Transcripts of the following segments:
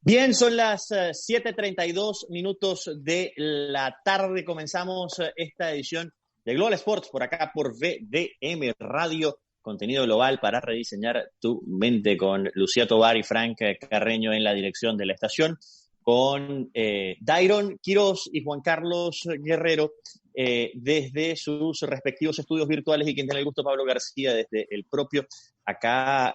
Bien, son las 7:32 minutos de la tarde. Comenzamos esta edición de Global Sports por acá por VDM Radio, contenido global para rediseñar tu mente, con Lucía Tovar y Frank Carreño en la dirección de la estación, con Dairon Quiroz y Juan Carlos Guerrero desde sus respectivos estudios virtuales, y quien tiene el gusto, Pablo García, desde el propio acá,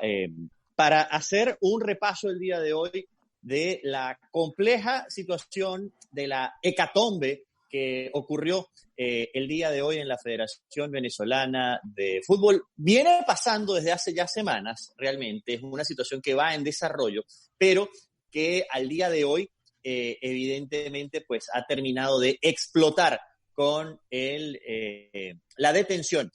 para hacer un repaso el día de hoy de la compleja situación de la hecatombe que ocurrió el día de hoy en la Federación Venezolana de Fútbol. Viene pasando desde hace ya semanas, realmente. Es una situación que va en desarrollo, pero que al día de hoy, evidentemente, pues ha terminado de explotar con la detención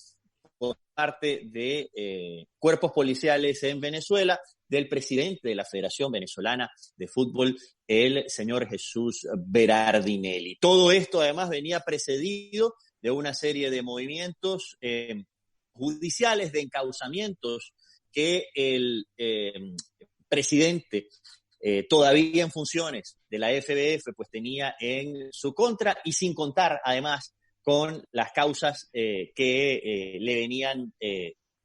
por parte de cuerpos policiales en Venezuela, del presidente de la Federación Venezolana de Fútbol, el señor Jesús Berardinelli. Todo esto además venía precedido de una serie de movimientos judiciales, de encauzamientos que el presidente, todavía en funciones de la FBF, pues tenía en su contra, y sin contar además con las causas que le venían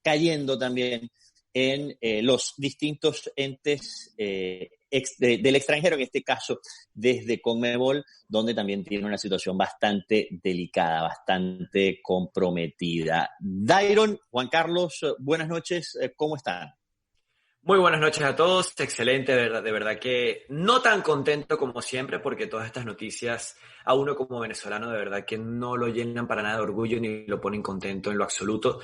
cayendo también en los distintos entes del extranjero, en este caso desde Conmebol, donde también tiene una situación bastante delicada, bastante comprometida. Dairon, Juan Carlos, buenas noches, ¿cómo están? Muy buenas noches a todos, excelente, de verdad que no tan contento como siempre, porque todas estas noticias a uno como venezolano de verdad que no lo llenan para nada de orgullo ni lo ponen contento en lo absoluto.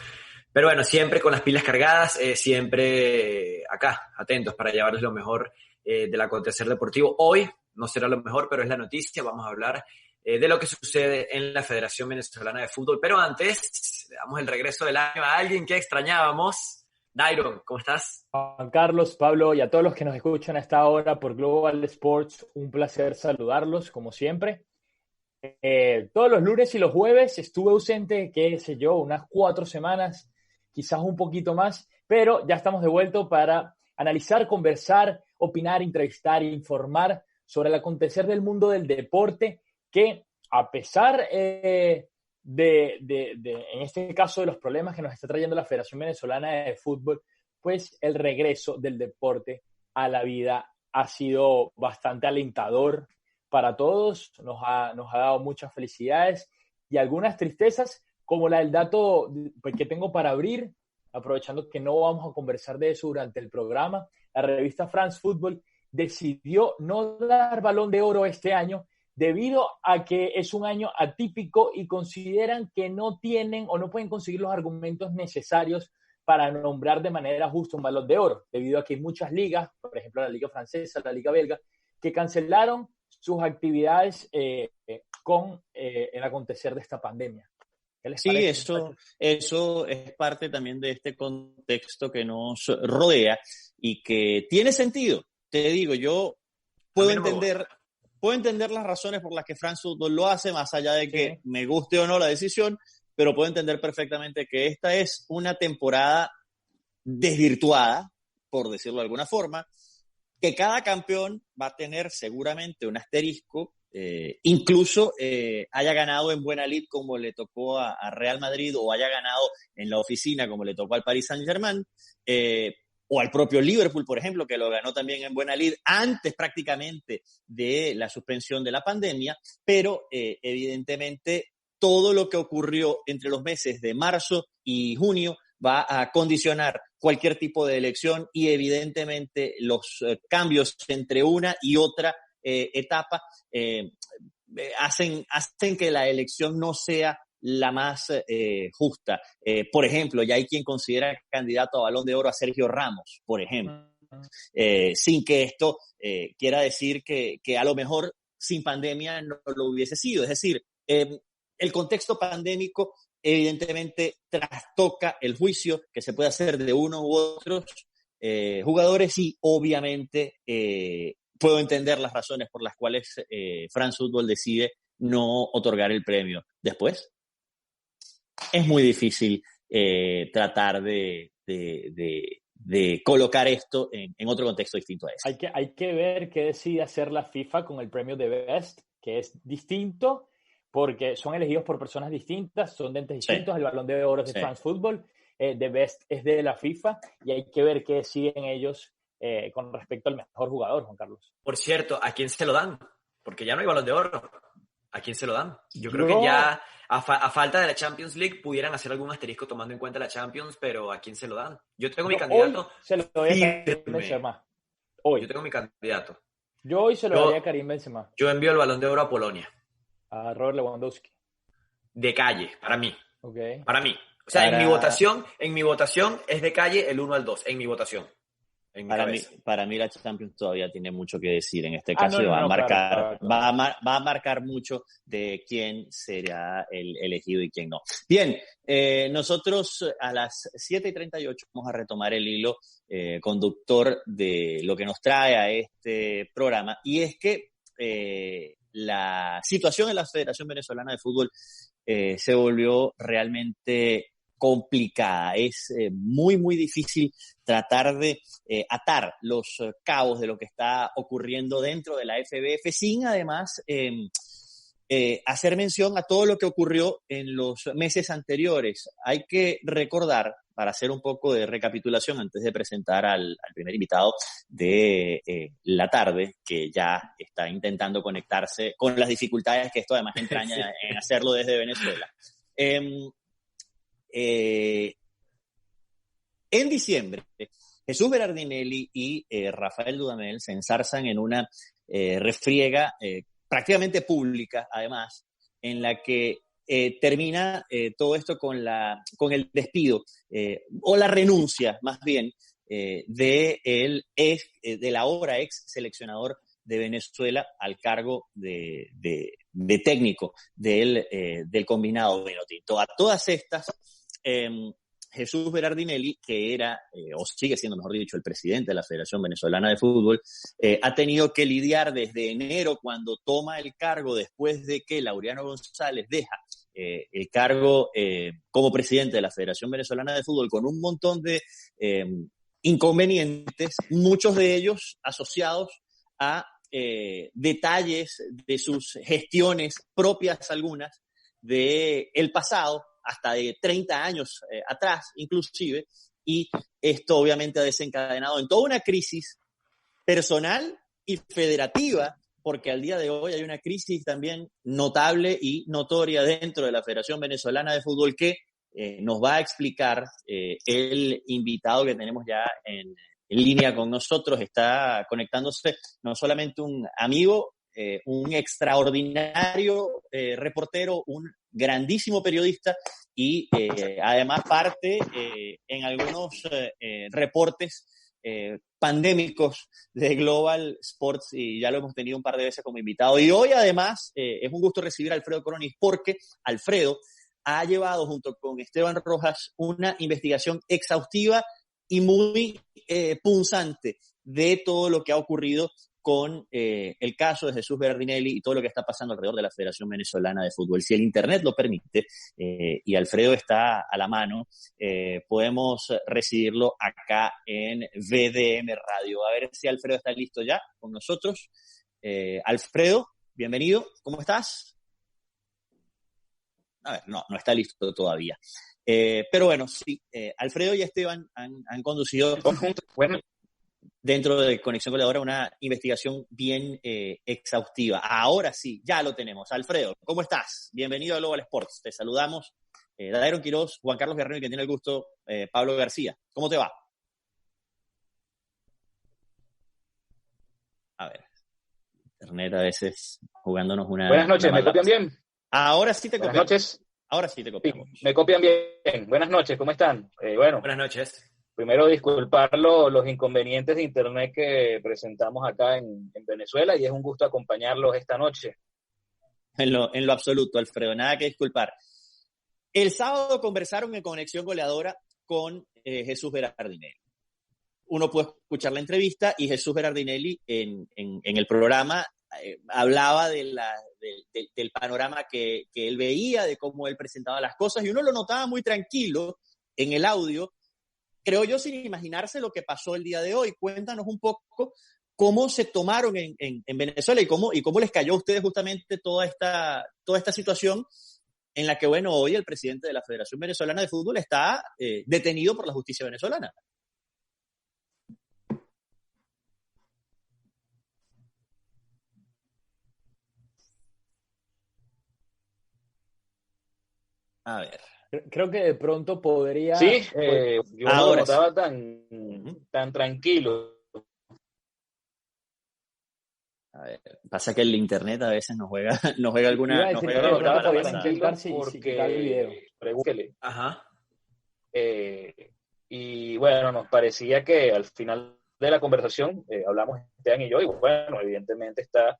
Pero bueno, siempre con las pilas cargadas, siempre acá, atentos para llevarles lo mejor del acontecer deportivo. Hoy no será lo mejor, pero es la noticia. Vamos a hablar de lo que sucede en la Federación Venezolana de Fútbol. Pero antes, le damos el regreso del año a alguien que extrañábamos. Dairon, ¿cómo estás? Juan Carlos, Pablo y a todos los que nos escuchan a esta hora por Global Sports, un placer saludarlos, como siempre. Todos los lunes y los jueves estuve ausente, qué sé yo, unas 4 semanas, quizás un poquito más, pero ya estamos de vuelta para analizar, conversar, opinar, entrevistar e informar sobre el acontecer del mundo del deporte, que a pesar en este caso de los problemas que nos está trayendo la Federación Venezolana de Fútbol, pues el regreso del deporte a la vida ha sido bastante alentador para todos, nos ha dado muchas felicidades y algunas tristezas, como la del dato que tengo para abrir, aprovechando que no vamos a conversar de eso durante el programa. La revista France Football decidió no dar Balón de Oro este año debido a que es un año atípico y consideran que no tienen o no pueden conseguir los argumentos necesarios para nombrar de manera justa un Balón de Oro, debido a que hay muchas ligas, por ejemplo la Liga Francesa, la Liga Belga, que cancelaron sus actividades con el acontecer de esta pandemia. ¿Qué les parece? Eso es parte también de este contexto que nos rodea y que tiene sentido. Te digo, yo puedo entender las razones por las que France Football lo hace, más allá de que me guste o no la decisión, pero puedo entender perfectamente que esta es una temporada desvirtuada, por decirlo de alguna forma, que cada campeón va a tener seguramente un asterisco, incluso haya ganado en buena lid como le tocó a Real Madrid, o haya ganado en la oficina como le tocó al Paris Saint-Germain, o al propio Liverpool, por ejemplo, que lo ganó también en buena lid antes prácticamente de la suspensión de la pandemia, pero evidentemente todo lo que ocurrió entre los meses de marzo y junio va a condicionar cualquier tipo de elección, y evidentemente los cambios entre una y otra etapa hacen que la elección no sea la más justa. Por ejemplo, ya hay quien considera candidato a Balón de Oro a Sergio Ramos, por ejemplo, sin que esto quiera decir que a lo mejor sin pandemia no lo hubiese sido. Es decir, el contexto pandémico evidentemente trastoca el juicio que se puede hacer de uno u otros jugadores, y obviamente puedo entender las razones por las cuales France Football decide no otorgar el premio. Después, es muy difícil tratar de colocar esto en otro contexto distinto a ese. Hay que ver qué decide hacer la FIFA con el premio de Best, que es distinto porque son elegidos por personas distintas, son de entes distintos. El Balón de Oro es de France Football, The Best es de la FIFA, y hay que ver qué deciden ellos con respecto al mejor jugador, Juan Carlos. Por cierto, ¿a quién se lo dan? Porque ya no hay Balón de Oro. ¿A quién se lo dan? Yo creo que ya, a falta de la Champions League, pudieran hacer algún asterisco tomando en cuenta la Champions, pero ¿a quién se lo dan? Yo tengo mi candidato. Hoy se lo doy a Karim Benzema. Hoy. Yo tengo mi candidato. Yo hoy se lo daría a Karim Benzema. Yo envío el Balón de Oro a Polonia. A Robert Lewandowski. De calle, para mí. Okay. Para mí. O sea, en mi votación es de calle el 1 al 2, en mi votación. Para mí la Champions todavía tiene mucho que decir en este caso, va a marcar mucho de quién será el elegido y quién no. Bien, nosotros a las 7:38 vamos a retomar el hilo conductor de lo que nos trae a este programa, y es que la situación en la Federación Venezolana de Fútbol se volvió realmente complicada. Es muy, muy difícil tratar de atar los cabos de lo que está ocurriendo dentro de la FBF sin además hacer mención a todo lo que ocurrió en los meses anteriores. Hay que recordar, para hacer un poco de recapitulación antes de presentar al primer invitado de la tarde, que ya está intentando conectarse con las dificultades que esto además entraña en hacerlo desde Venezuela. En diciembre, Jesús Berardinelli y Rafael Dudamel se ensarzan en una refriega prácticamente pública, además, en la que termina todo esto con el despido o la renuncia, más bien, de la ahora ex seleccionador de Venezuela al cargo de técnico del combinado vinotinto. A todas estas, Jesús Berardinelli, que era, o sigue siendo, mejor dicho, el presidente de la Federación Venezolana de Fútbol, ha tenido que lidiar desde enero, cuando toma el cargo después de que Laureano González deja el cargo como presidente de la Federación Venezolana de Fútbol, con un montón de inconvenientes, muchos de ellos asociados a detalles de sus gestiones propias, algunas del pasado, hasta de 30 años atrás inclusive, y esto obviamente ha desencadenado en toda una crisis personal y federativa, porque al día de hoy hay una crisis también notable y notoria dentro de la Federación Venezolana de Fútbol, que nos va a explicar el invitado que tenemos ya en línea con nosotros. Está conectándose no solamente un amigo, un extraordinario reportero, un grandísimo periodista y además parte en algunos reportes pandémicos de Global Sports, y ya lo hemos tenido un par de veces como invitado. Y hoy además es un gusto recibir a Alfredo Coronis, porque Alfredo ha llevado junto con Esteban Rojas una investigación exhaustiva y muy punzante de todo lo que ha ocurrido con el caso de Jesús Berardinelli y todo lo que está pasando alrededor de la Federación Venezolana de Fútbol. Si el internet lo permite, y Alfredo está a la mano, podemos recibirlo acá en VDM Radio. A ver si Alfredo está listo ya con nosotros. Alfredo, bienvenido, ¿cómo estás? A ver, no está listo todavía. Pero bueno, sí, Alfredo y Esteban han conducido dentro de Conexión Goleadora una investigación bien exhaustiva. Ahora sí, ya lo tenemos. Alfredo, ¿cómo estás? Bienvenido a Global Sports. Te saludamos. Dairon Quiroz, Juan Carlos Guerrero y quien tiene el gusto, Pablo García. ¿Cómo te va? A ver, internet a veces jugándonos una... Buenas noches, ¿me copian bien? Ahora sí te copiamos. Buenas noches. Ahora sí te copiamos. Sí, me copian bien. Buenas noches, ¿cómo están? Bueno, buenas noches. Primero disculpar los inconvenientes de internet que presentamos acá en Venezuela, y es un gusto acompañarlos esta noche. En lo absoluto, Alfredo, nada que disculpar. El sábado conversaron en Conexión Goleadora con Jesús Berardinelli. Uno puede escuchar la entrevista y Jesús Berardinelli en el programa hablaba del panorama que él veía, de cómo él presentaba las cosas, y uno lo notaba muy tranquilo en el audio, creo yo, sin imaginarse lo que pasó el día de hoy. Cuéntanos un poco cómo se tomaron en Venezuela y cómo les cayó a ustedes justamente toda esta situación en la que, bueno, hoy el presidente de la Federación Venezolana de Fútbol está detenido por la justicia venezolana. A ver. Creo que de pronto podría... Sí, yo no lo notaba tan tranquilo. A ver, pasa que el internet a veces nos juega alguna... Pregúntele. Ajá. Y bueno, nos parecía que al final de la conversación hablamos Esteban y yo, y bueno, evidentemente está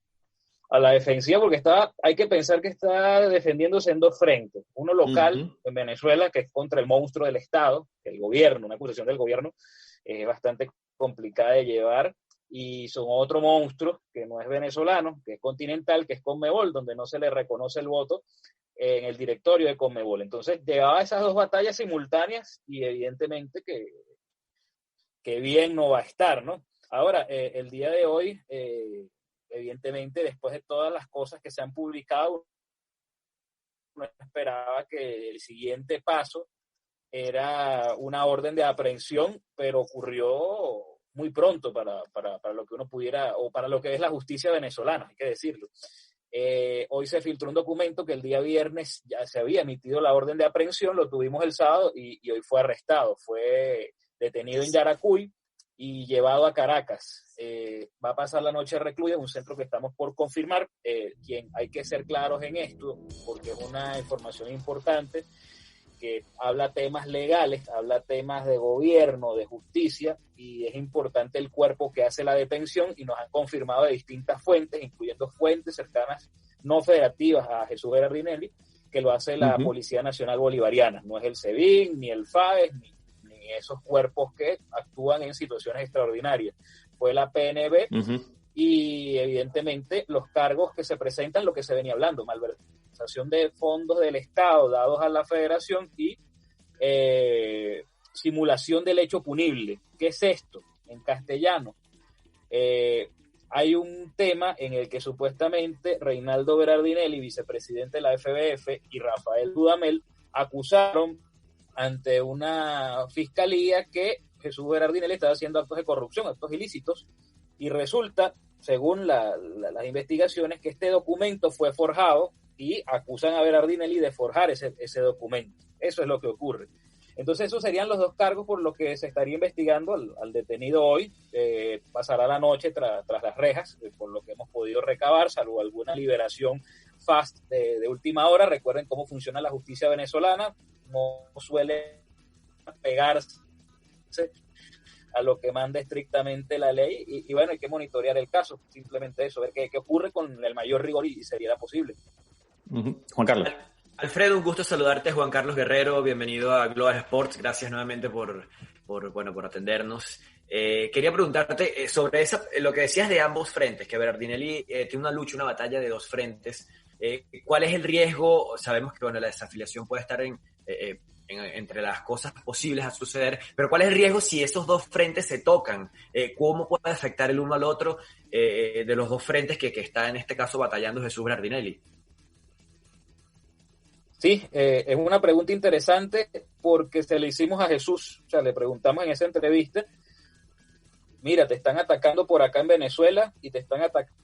a la defensiva porque hay que pensar que está defendiéndose en dos frentes. Uno local en Venezuela, que es contra el monstruo del Estado, el gobierno, una acusación del gobierno bastante complicada de llevar, y son otro monstruo que no es venezolano, que es continental, que es Conmebol, donde no se le reconoce el voto en el directorio de Conmebol. Entonces llevaba esas dos batallas simultáneas y evidentemente que bien no va a estar, ¿no? Ahora, el día de hoy... evidentemente, después de todas las cosas que se han publicado, uno esperaba que el siguiente paso era una orden de aprehensión, pero ocurrió muy pronto para lo que uno pudiera, o para lo que es la justicia venezolana, hay que decirlo. Hoy se filtró un documento que el día viernes ya se había emitido la orden de aprehensión, lo tuvimos el sábado y hoy fue arrestado, fue detenido en Yaracuy y llevado a Caracas. Va a pasar la noche recluido en un centro que estamos por confirmar. Hay que ser claros en esto, porque es una información importante que habla temas legales, habla temas de gobierno, de justicia, y es importante el cuerpo que hace la detención, y nos han confirmado de distintas fuentes, incluyendo fuentes cercanas no federativas a Jesús Berardinelli, que lo hace la Policía Nacional Bolivariana. No es el SEBIN, ni el FAES, ni esos cuerpos que actúan en situaciones extraordinarias. Fue la PNB y evidentemente los cargos que se presentan, lo que se venía hablando, malversación de fondos del Estado dados a la Federación y simulación del hecho punible. ¿Qué es esto? En castellano, hay un tema en el que supuestamente Reinaldo Berardinelli, vicepresidente de la FBF, y Rafael Dudamel acusaron ante una fiscalía que Jesús Berardinelli estaba haciendo actos de corrupción, actos ilícitos, y resulta, según las investigaciones, que este documento fue forjado y acusan a Berardinelli de forjar ese documento. Eso es lo que ocurre. Entonces esos serían los dos cargos por los que se estaría investigando al detenido hoy. Pasará la noche tras las rejas, por lo que hemos podido recabar, salvo alguna liberación fast de última hora. Recuerden cómo funciona la justicia venezolana, no suele pegarse a lo que manda estrictamente la ley y bueno, hay que monitorear el caso, simplemente eso, ver qué ocurre con el mayor rigor y seriedad posible. Juan Carlos. Alfredo, un gusto saludarte. Juan Carlos Guerrero, bienvenido a Global Sports, gracias nuevamente por atendernos. Quería preguntarte sobre lo que decías de ambos frentes, que Berardinelli tiene una lucha, una batalla de dos frentes. ¿Cuál es el riesgo? Sabemos que la desafiliación puede estar entre las cosas posibles a suceder, pero ¿cuál es el riesgo si esos dos frentes se tocan? ¿Cómo puede afectar el uno al otro de los dos frentes que está en este caso batallando Jesús Berardinelli? Sí, es una pregunta interesante porque se le hicimos a Jesús, o sea, le preguntamos en esa entrevista, mira, te están atacando por acá en Venezuela y te están atacando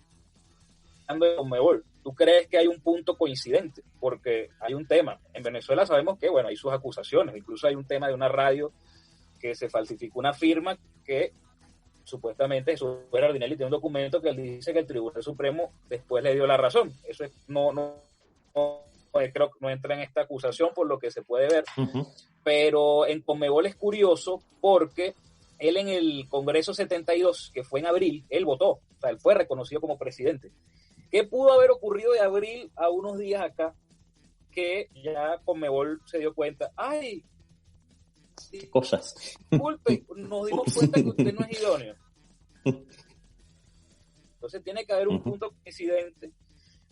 en Conmebol. ¿Tú crees que hay un punto coincidente? Porque hay un tema. En Venezuela sabemos que, bueno, hay sus acusaciones. Incluso hay un tema de una radio que se falsificó una firma que supuestamente Jesús Berardinelli tiene un documento que él dice que el Tribunal Supremo después le dio la razón. Eso no creo que no entra en esta acusación por lo que se puede ver. Pero en Conmebol es curioso porque él en el Congreso 72, que fue en abril, él votó. O sea, él fue reconocido como presidente. ¿Qué pudo haber ocurrido de abril a unos días acá? Que ya Conmebol se dio cuenta, ¡ay! ¿Qué cosas? Disculpe, nos dimos cuenta que usted no es idóneo. Entonces tiene que haber un punto coincidente,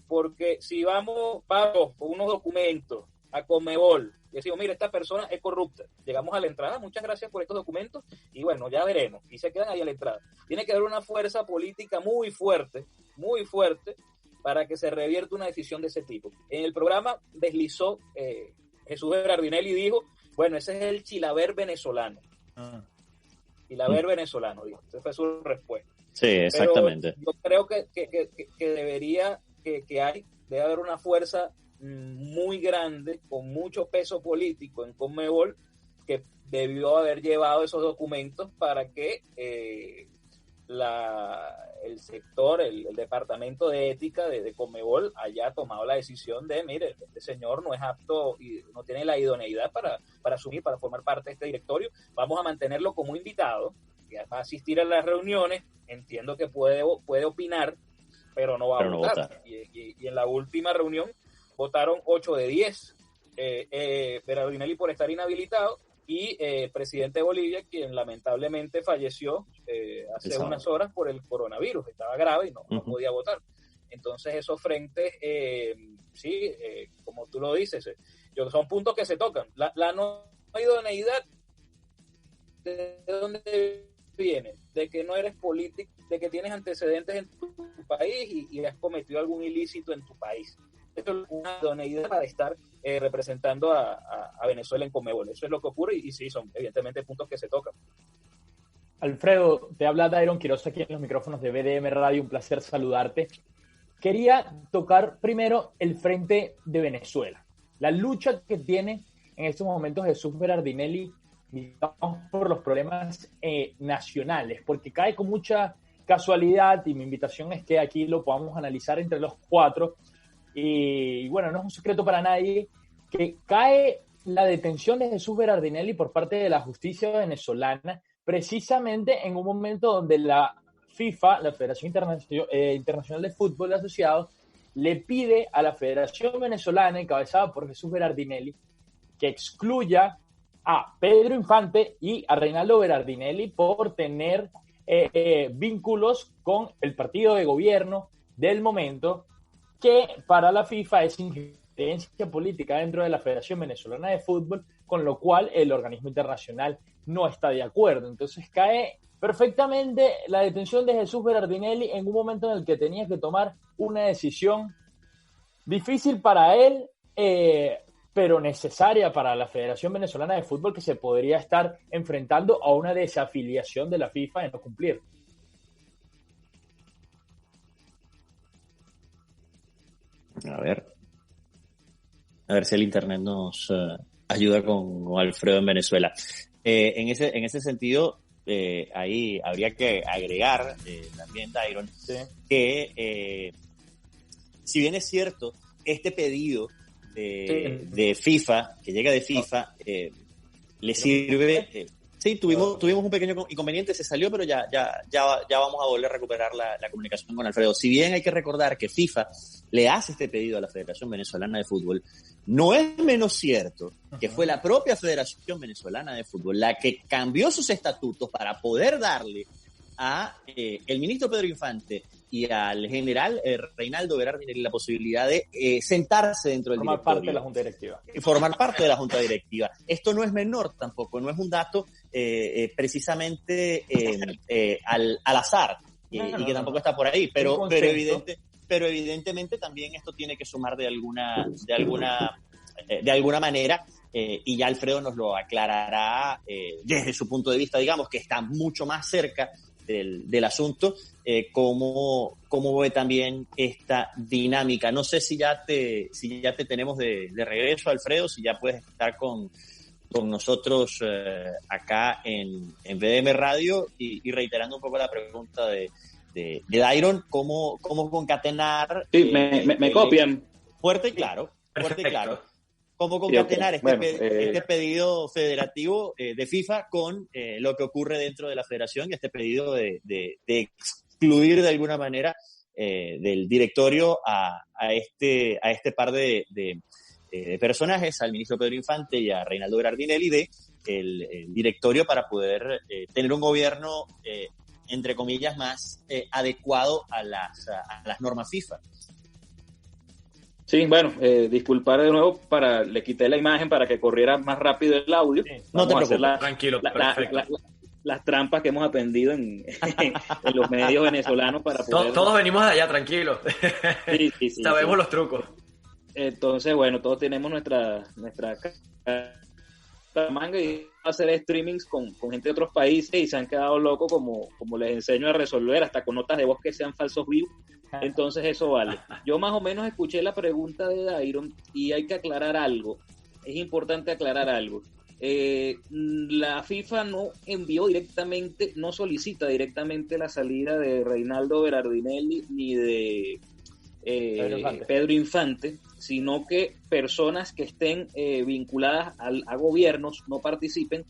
porque si vamos con unos documentos a Conmebol y decimos, mira, esta persona es corrupta, llegamos a la entrada, muchas gracias por estos documentos y bueno, ya veremos, y se quedan ahí a la entrada. Tiene que haber una fuerza política muy fuerte, para que se revierta una decisión de ese tipo. En el programa deslizó Jesús Berardinelli y dijo, bueno, ese es el Chilaver venezolano. Chilaver venezolano, dijo. Esa fue su respuesta. Sí, exactamente. Pero yo creo que debe haber una fuerza muy grande, con mucho peso político en Conmebol, que debió haber llevado esos documentos para que el sector, el departamento de ética de Conmebol haya tomado la decisión de, mire, este señor no es apto y no tiene la idoneidad para asumir, para formar parte de este directorio, vamos a mantenerlo como invitado, que va a asistir a las reuniones, entiendo que puede opinar, pero no va a votar. Y en la última reunión votaron 8 de 10, Berardinelli por estar inhabilitado, y presidente de Bolivia, quien lamentablemente falleció hace unas horas por el coronavirus, estaba grave y no podía votar. Entonces esos frentes, como tú lo dices, son puntos que se tocan. La no idoneidad, ¿de dónde viene? De que no eres político, de que tienes antecedentes en tu país y has cometido algún ilícito en tu país. Esto es una idoneidad para estar representando a Venezuela en Conmebol. Eso es lo que ocurre y sí, son evidentemente puntos que se tocan. Alfredo, te habla Dairon Quiroz aquí en los micrófonos de BDM Radio, un placer saludarte. Quería tocar primero el frente de Venezuela, la lucha que tiene en estos momentos Jesús Berardinelli, digamos, por los problemas nacionales, porque cae con mucha casualidad y mi invitación es que aquí lo podamos analizar entre los cuatro. Y bueno, no es un secreto para nadie que cae la detención de Jesús Berardinelli por parte de la justicia venezolana precisamente en un momento donde la FIFA, la Federación Internacional de Fútbol Asociado, le pide a la Federación Venezolana, encabezada por Jesús Berardinelli, que excluya a Pedro Infante y a Reinaldo Berardinelli por tener vínculos con el partido de gobierno del momento, que para la FIFA es injerencia política dentro de la Federación Venezolana de Fútbol, con lo cual el organismo internacional no está de acuerdo. Entonces cae perfectamente la detención de Jesús Berardinelli en un momento en el que tenía que tomar una decisión difícil para él, pero necesaria para la Federación Venezolana de Fútbol, que se podría estar enfrentando a una desafiliación de la FIFA en no cumplir. A ver si el internet nos ayuda con Alfredo en Venezuela. En ese sentido, ahí habría que agregar también, Dairon, que si bien es cierto, este pedido de FIFA, que llega de FIFA, le sirve... Sí, tuvimos un pequeño inconveniente, se salió, pero ya vamos a volver a recuperar la comunicación con Alfredo. Si bien hay que recordar que FIFA le hace este pedido a la Federación Venezolana de Fútbol, no es menos cierto que fue la propia Federación Venezolana de Fútbol la que cambió sus estatutos para poder darle a el ministro Pedro Infante y al general Reinaldo Berardinelli la posibilidad de sentarse dentro del directorio. Formar parte de la Junta Directiva. Formar parte de la Junta Directiva. Esto no es menor tampoco, no es un dato precisamente al azar, y que tampoco está por ahí, pero evidentemente también esto tiene que sumar de alguna manera, y ya Alfredo nos lo aclarará desde su punto de vista, digamos, que está mucho más cerca del asunto, cómo ve también esta dinámica. No sé si ya te tenemos de regreso, Alfredo, si ya puedes estar con nosotros acá en BDM Radio, y reiterando un poco la pregunta de Dairon, cómo concatenar... Sí, me copian. Fuerte y claro. ¿Cómo concatenar este pedido federativo de FIFA con lo que ocurre dentro de la federación y este pedido de excluir de alguna manera del directorio a este par de personajes, al ministro Pedro Infante y a Reinaldo Berardinelli, el directorio, para poder tener un gobierno, entre comillas, más adecuado a las normas FIFA? Sí, bueno, disculpar de nuevo, le quité la imagen para que corriera más rápido el audio. Sí, no te preocupes. Tranquilo, perfecto. Las trampas que hemos aprendido en los medios venezolanos para poder... Todos venimos de allá, tranquilos. Sí, Sabemos los trucos. Entonces, bueno, todos tenemos nuestra manga y hacer streamings con gente de otros países y se han quedado locos como les enseño a resolver, hasta con notas de voz que sean falsos vivos. Entonces eso vale. Yo más o menos escuché la pregunta de Dairon y hay que aclarar algo. Es importante aclarar algo. La FIFA no envió directamente, no solicita directamente la salida de Reinaldo Berardinelli ni de Pedro Infante, sino que personas que estén vinculadas a gobiernos no participen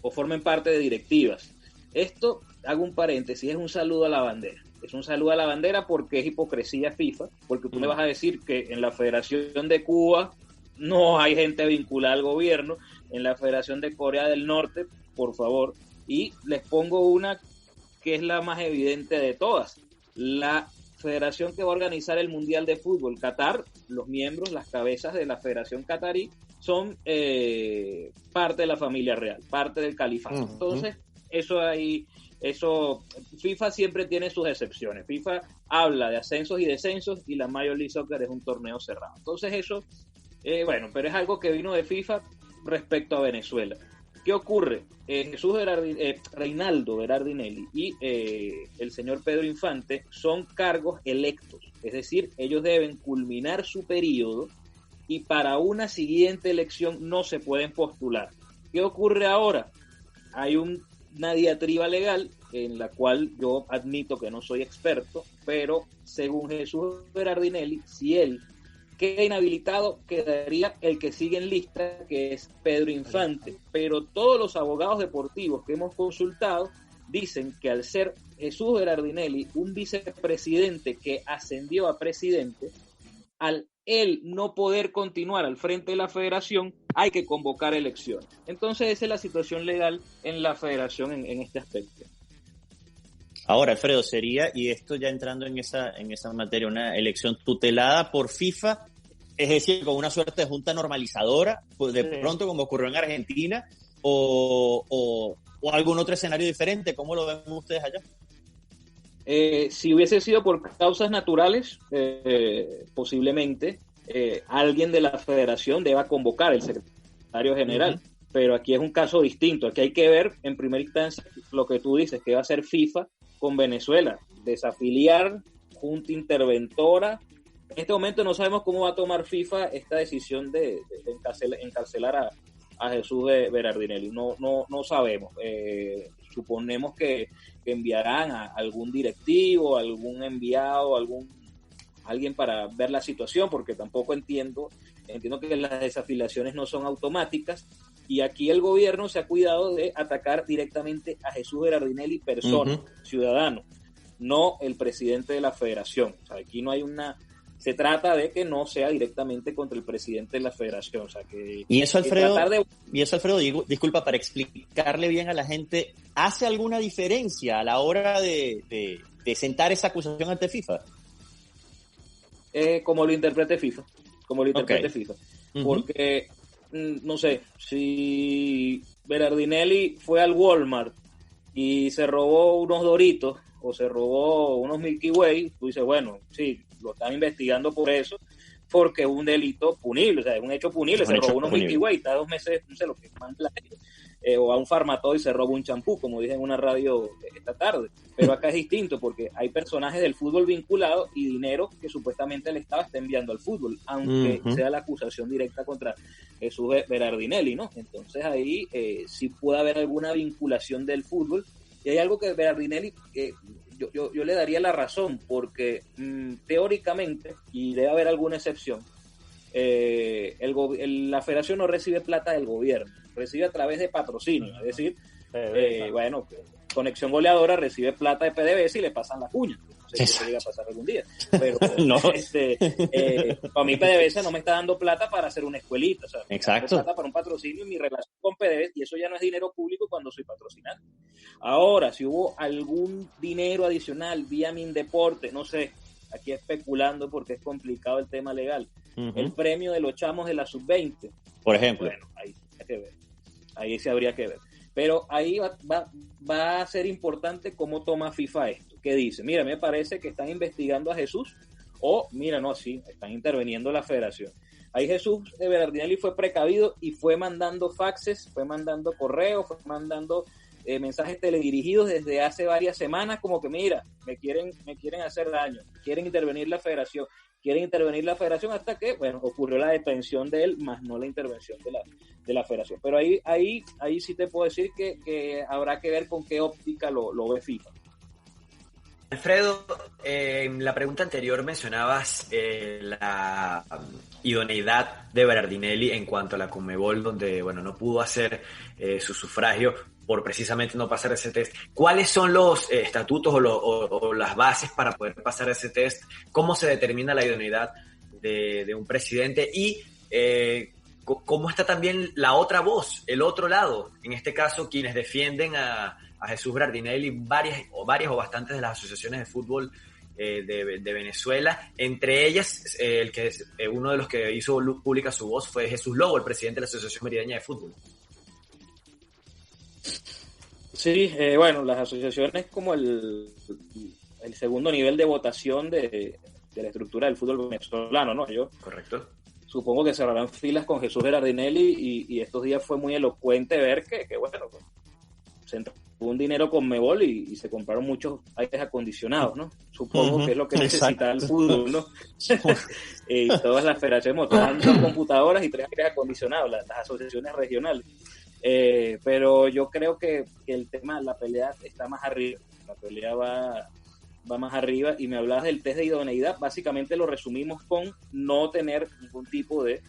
o formen parte de directivas. Esto, hago un paréntesis, es un saludo a la bandera. Es un saludo a la bandera porque es hipocresía FIFA, porque tú me vas a decir que en la Federación de Cuba no hay gente vinculada al gobierno, en la Federación de Corea del Norte, por favor, y les pongo una que es la más evidente de todas. La federación que va a organizar el Mundial de Fútbol, Qatar, los miembros, las cabezas de la Federación Qatarí son parte de la familia real, parte del califato. Entonces, FIFA siempre tiene sus excepciones. FIFA habla de ascensos y descensos y la Major League Soccer es un torneo cerrado. Entonces eso, pero es algo que vino de FIFA respecto a Venezuela. ¿Qué ocurre? Reinaldo Berardinelli y el señor Pedro Infante son cargos electos, es decir, ellos deben culminar su periodo y para una siguiente elección no se pueden postular. ¿Qué ocurre ahora? Hay una diatriba legal en la cual yo admito que no soy experto, pero según Jesús Berardinelli, si él queda inhabilitado, quedaría el que sigue en lista, que es Pedro Infante. Pero todos los abogados deportivos que hemos consultado dicen que al ser Jesús Berardinelli un vicepresidente que ascendió a presidente, al él no poder continuar al frente de la federación, hay que convocar elecciones. Entonces esa es la situación legal en la federación en este aspecto. Ahora, Alfredo, sería, y esto ya entrando en esa materia, una elección tutelada por FIFA, es decir, con una suerte de junta normalizadora, pues de pronto como ocurrió en Argentina, o algún otro escenario diferente. ¿Cómo lo ven ustedes allá? Si hubiese sido por causas naturales, posiblemente alguien de la federación deba convocar el secretario general, pero aquí es un caso distinto. Aquí hay que ver en primera instancia lo que tú dices, que va a hacer FIFA con Venezuela, desafiliar, junta interventora. En este momento no sabemos cómo va a tomar FIFA esta decisión de encarcelar a Jesús Berardinelli. No sabemos. Suponemos que enviarán a algún directivo, algún enviado, alguien para ver la situación, porque tampoco entiendo que las desafiliaciones no son automáticas, y aquí el gobierno se ha cuidado de atacar directamente a Jesús Berardinelli, persona, ciudadano, no el presidente de la federación. O sea, aquí no hay se trata de que no sea directamente contra el presidente de la federación. O sea, y eso, Alfredo, disculpa, para explicarle bien a la gente, ¿hace alguna diferencia a la hora de sentar esa acusación ante FIFA? Como lo interprete FIFA. FIFA. Porque, no sé, si Berardinelli fue al Walmart y se robó unos Doritos o se robó unos Milky Way, tú dices, bueno, sí, lo están investigando por eso, porque es un delito punible, o sea, es un hecho punible, se robó unos Milky Way, está 2 meses, no sé, lo que más o a un farmatodo y se roba un champú, como dije en una radio esta tarde. Pero acá es distinto, porque hay personajes del fútbol vinculados y dinero que supuestamente el Estado está enviando al fútbol, aunque sea la acusación directa contra Jesús Berardinelli, ¿no? Entonces ahí sí puede haber alguna vinculación del fútbol, y hay algo que Berardinelli, yo le daría la razón, porque teóricamente, y debe haber alguna excepción, la federación no recibe plata del gobierno, recibe a través de patrocinio, es decir, Conexión Goleadora recibe plata de PDVSA y le pasan la cuña. No sé si eso llega a pasar algún día, pero para mí PDVSA no me está dando plata para hacer una escuelita, o sea, exacto, plata para un patrocinio y mi relación con PDVSA, y eso ya no es dinero público cuando soy patrocinante. Ahora, si hubo algún dinero adicional vía Mindeporte, no sé, aquí especulando porque es complicado el tema legal, Uh-huh. el premio de los chamos de la sub-20. Por ejemplo. Bueno, ahí se habría que ver. Pero ahí va a ser importante cómo toma FIFA esto. ¿Qué dice? Mira, me parece que están investigando a Jesús, o mira, no, sí, están interviniendo la federación. Ahí Jesús Berardinelli fue precavido y fue mandando faxes, fue mandando correos, fue mandando mensajes teledirigidos desde hace varias semanas, como que mira, me quieren hacer daño, quieren intervenir la federación, hasta que, bueno, ocurrió la detención de él, más no la intervención de la federación. Pero ahí sí te puedo decir que habrá que ver con qué óptica lo ve FIFA. Alfredo, en la pregunta anterior mencionabas la idoneidad de Berardinelli en cuanto a la Conmebol, donde bueno, no pudo hacer su sufragio por precisamente no pasar ese test. ¿Cuáles son los estatutos o las bases para poder pasar ese test? ¿Cómo se determina la idoneidad de un presidente? Y ¿cómo está también la otra voz, el otro lado? En este caso, quienes defienden a Jesús Berardinelli, varias o bastantes de las asociaciones de fútbol de Venezuela, entre ellas uno de los que hizo pública su voz fue Jesús Lobo, el presidente de la Asociación Merideña de Fútbol. Sí, bueno, las asociaciones como el segundo nivel de votación de la estructura del fútbol venezolano, ¿no? Correcto. Supongo que cerrarán filas con Jesús Berardinelli y estos días fue muy elocuente ver que bueno, se entró un dinero con Conmebol y se compraron muchos aires acondicionados, ¿no? Supongo que es lo que necesita el fútbol, ¿no? Y todas las federaciones mostraron 2 computadoras y 3 aires acondicionados, las asociaciones regionales. Pero yo creo que el tema, la pelea está más arriba, la pelea va más arriba, y me hablabas del test de idoneidad. Básicamente lo resumimos con no tener ningún tipo de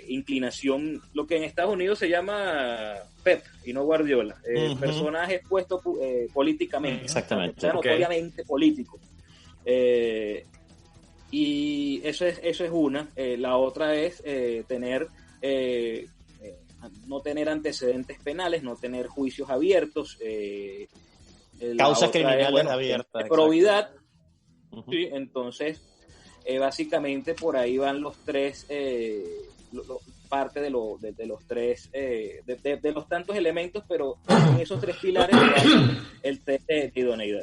inclinación, lo que en Estados Unidos se llama Pep y no Guardiola, personaje expuesto políticamente, exactamente, o sea, notoriamente político, y eso es una. La otra es no tener antecedentes penales, no tener juicios abiertos, causas criminales abiertas, probidad. Sí, entonces básicamente por ahí van los tres, parte de los tres, de los tantos elementos, pero en esos 3 pilares el test de idoneidad.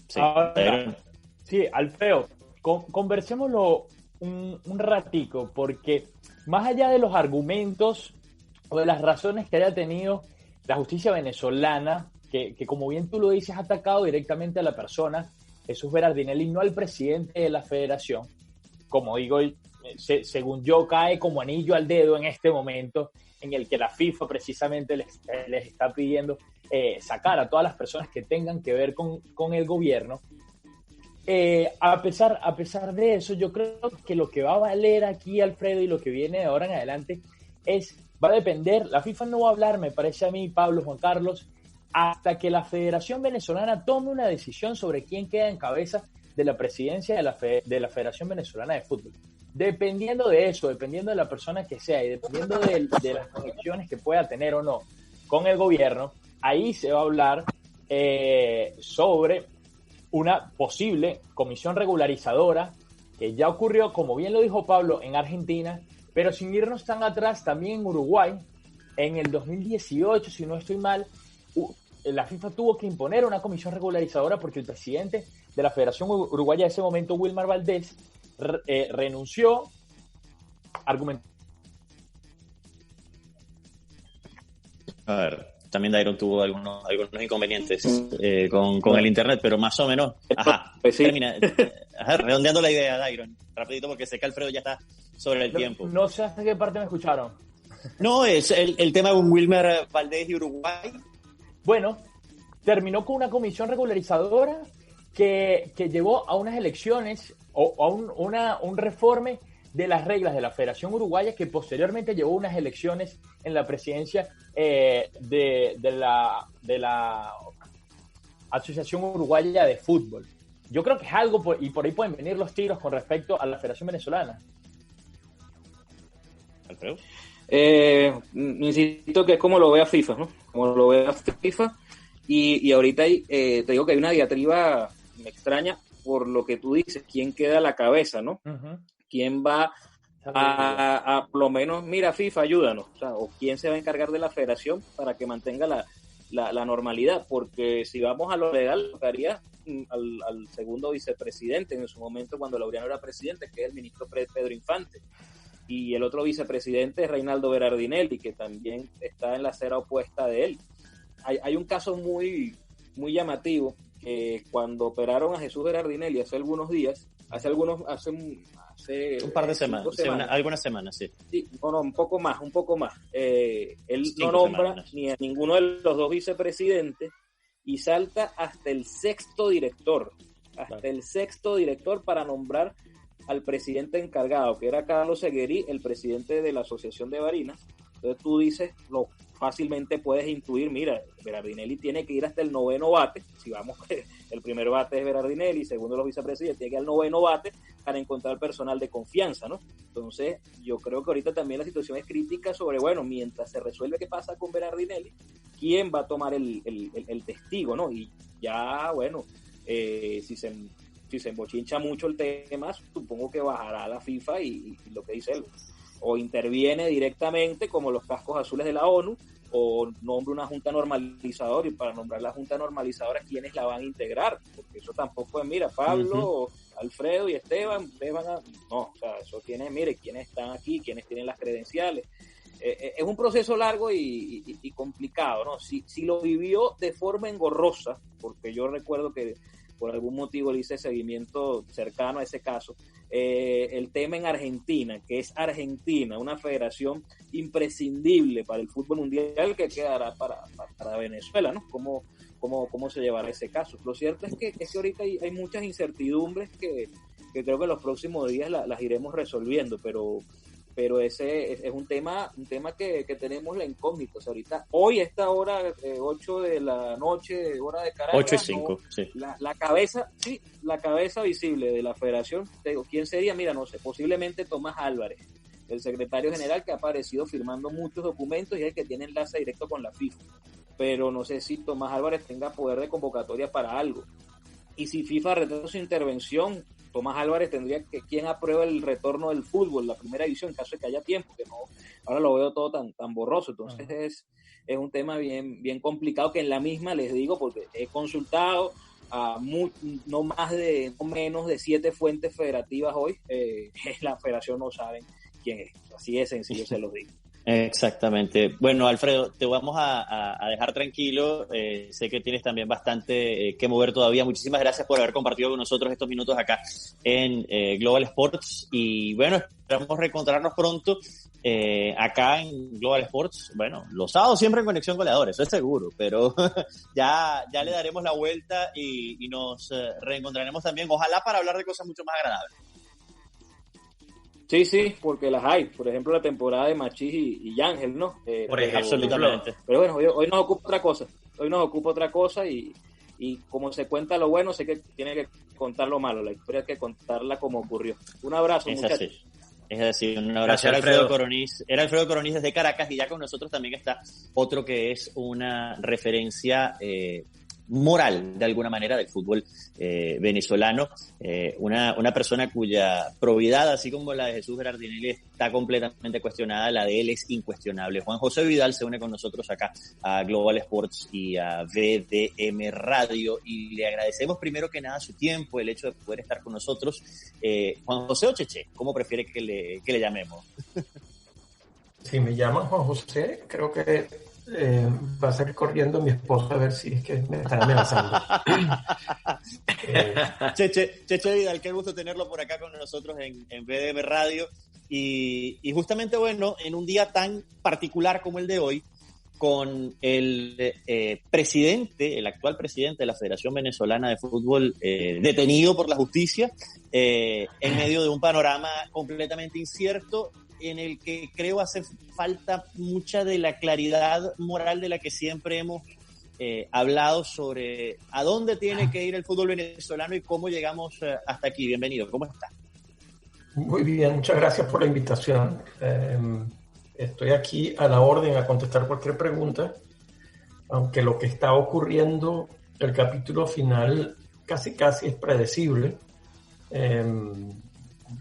Sí, sí, Alfredo, conversémoslo un ratico, porque más allá de los argumentos o de las razones que haya tenido la justicia venezolana, que como bien tú lo dices, ha atacado directamente a la persona Jesús Berardinelli, no al presidente de la federación, como digo, según yo, cae como anillo al dedo en este momento en el que la FIFA precisamente les está pidiendo sacar a todas las personas que tengan que ver con el gobierno. A pesar de eso, yo creo que lo que va a valer aquí, Alfredo, y lo que viene de ahora en adelante va a depender. La FIFA no va a hablar, me parece a mí, Pablo, Juan Carlos, hasta que la Federación Venezolana tome una decisión sobre quién queda en cabeza de la presidencia de la Federación Venezolana de Fútbol. Dependiendo de eso, dependiendo de la persona que sea y dependiendo de las conexiones que pueda tener o no con el gobierno, ahí se va a hablar sobre una posible comisión regularizadora, que ya ocurrió, como bien lo dijo Pablo, en Argentina, pero sin irnos tan atrás, también en Uruguay, en el 2018, si no estoy mal, la FIFA tuvo que imponer una comisión regularizadora porque el presidente de la Federación Uruguaya de ese momento, Wilmar Valdés, renunció, argumentó. A ver, también Dairon tuvo algunos inconvenientes con el internet, pero más o menos, pues sí. Termina, redondeando la idea, Dairon, rapidito, porque sé que Alfredo ya está sobre el tiempo. No sé hasta qué parte me escucharon. No, es el tema de un Wilmar Valdés y Uruguay. Bueno, terminó con una comisión regularizadora que llevó a unas elecciones o a un reforme de las reglas de la Federación Uruguaya, que posteriormente llevó unas elecciones en la presidencia de la Asociación Uruguaya de Fútbol. Yo creo que es algo, y por ahí pueden venir los tiros con respecto a la Federación Venezolana. ¿Alfredo? Insisto que es como lo ve a FIFA, ¿no? Como lo ve a FIFA, y ahorita te digo que hay una diatriba extraña. por lo que tú dices, quién queda a la cabeza, ¿no? Uh-huh. ¿Quién va a por lo menos, mira, FIFA, ayúdanos? O sea, o quién se va a encargar de la federación para que mantenga la normalidad, porque si vamos a lo legal, tocaría al segundo vicepresidente en su momento cuando Laureano era presidente, que es el ministro Pedro Infante, y el otro vicepresidente es Reinaldo Berardinelli, que también está en la acera opuesta de él. Hay un caso muy, muy llamativo, que cuando operaron a Jesús Berardinelli hace algunos días, hace un par de semanas, algunas semanas, sí. Sí, no, un poco más. Él no nombra ni a ninguno de los dos vicepresidentes y salta hasta el sexto director para nombrar al presidente encargado, que era Carlos Seguerí, el presidente de la Asociación de Barinas. Entonces tú dices, fácilmente puedes intuir, mira, Berardinelli tiene que ir hasta el 9º bate, si vamos, el primer bate es Berardinelli, segundo los vicepresidentes, tiene que ir al 9º bate para encontrar personal de confianza, ¿no? Entonces, yo creo que ahorita también la situación es crítica sobre, bueno, mientras se resuelve qué pasa con Berardinelli, ¿quién va a tomar el testigo, ¿no? Y ya, bueno, si se embochincha mucho el tema, supongo que bajará la FIFA y lo que dice él, o interviene directamente como los cascos azules de la ONU, o nombra una junta normalizadora, y para nombrar la junta normalizadora, ¿quiénes la van a integrar? Porque eso tampoco es, mira, Pablo, Alfredo y Esteban, ustedes van a... No, o sea, eso tiene, mire, quiénes están aquí, quiénes tienen las credenciales. Es un proceso largo y complicado, ¿no? Si lo vivió de forma engorrosa, porque yo recuerdo que por algún motivo le hice seguimiento cercano a ese caso, el tema en Argentina, que es Argentina, una federación imprescindible para el fútbol mundial, que quedará para Venezuela, ¿no? ¿Cómo se llevará ese caso? Lo cierto es que ahorita hay muchas incertidumbres que creo que en los próximos días las iremos resolviendo, pero ese es un tema que tenemos la incógnita. O sea, ahorita, hoy a esta hora, 8 de la noche, hora de Caracas, 8:05, sí. La cabeza visible de la federación, te digo, ¿quién sería? Mira, no sé, posiblemente Tomás Álvarez, el secretario general, que ha aparecido firmando muchos documentos y es el que tiene enlace directo con la FIFA. Pero no sé si Tomás Álvarez tenga poder de convocatoria para algo. Y si FIFA retrasa su intervención, Tomás Álvarez tendría que quien aprueba el retorno del fútbol, la primera división, en caso de que haya tiempo, que no, ahora lo veo todo tan borroso. Entonces es un tema bien complicado, que en la misma les digo, porque he consultado a no menos de 7 fuentes federativas hoy, la federación no saben quién es. Así de sencillo se los digo. Exactamente. Bueno, Alfredo, te vamos a dejar tranquilo. Sé que tienes también bastante que mover todavía. Muchísimas gracias por haber compartido con nosotros estos minutos acá en Global Sports. Y bueno, esperamos reencontrarnos pronto acá en Global Sports. Bueno, los sábados siempre en Conexión Goleadores, eso es seguro, pero ya le daremos la vuelta y nos reencontraremos también, ojalá para hablar de cosas mucho más agradables. Sí, porque las hay. Por ejemplo, la temporada de Machís y Yángel, ¿no? Por ejemplo, absolutamente. Pero bueno, hoy nos ocupa otra cosa. Y como se cuenta lo bueno, sé que tiene que contar lo malo. La historia hay que contarla como ocurrió. Un abrazo, muchachos. Es decir, un abrazo. Era Alfredo Coroniz desde Caracas, y ya con nosotros también está otro que es una referencia moral, de alguna manera, del fútbol venezolano, una persona cuya probidad, así como la de Jesús Berardinelli, está completamente cuestionada, la de él es incuestionable. Juan José Vidal se une con nosotros acá a Global Sports y a VDM Radio, y le agradecemos primero que nada su tiempo, el hecho de poder estar con nosotros. Juan José o Cheche, ¿cómo prefiere que le llamemos? Si me llaman Juan José, creo que va a salir corriendo mi esposa a ver si es que me están amenazando. Cheche Vidal, qué gusto tenerlo por acá con nosotros en VDM Radio, y justamente, bueno, en un día tan particular como el de hoy, con el actual presidente de la Federación Venezolana de Fútbol detenido por la justicia, en medio de un panorama completamente incierto, en el que creo hace falta mucha de la claridad moral de la que siempre hemos hablado sobre a dónde tiene que ir el fútbol venezolano y cómo llegamos hasta aquí. Bienvenido, ¿cómo está? Muy bien, muchas gracias por la invitación. Estoy aquí a la orden a contestar cualquier pregunta, aunque lo que está ocurriendo, el capítulo final, casi es predecible,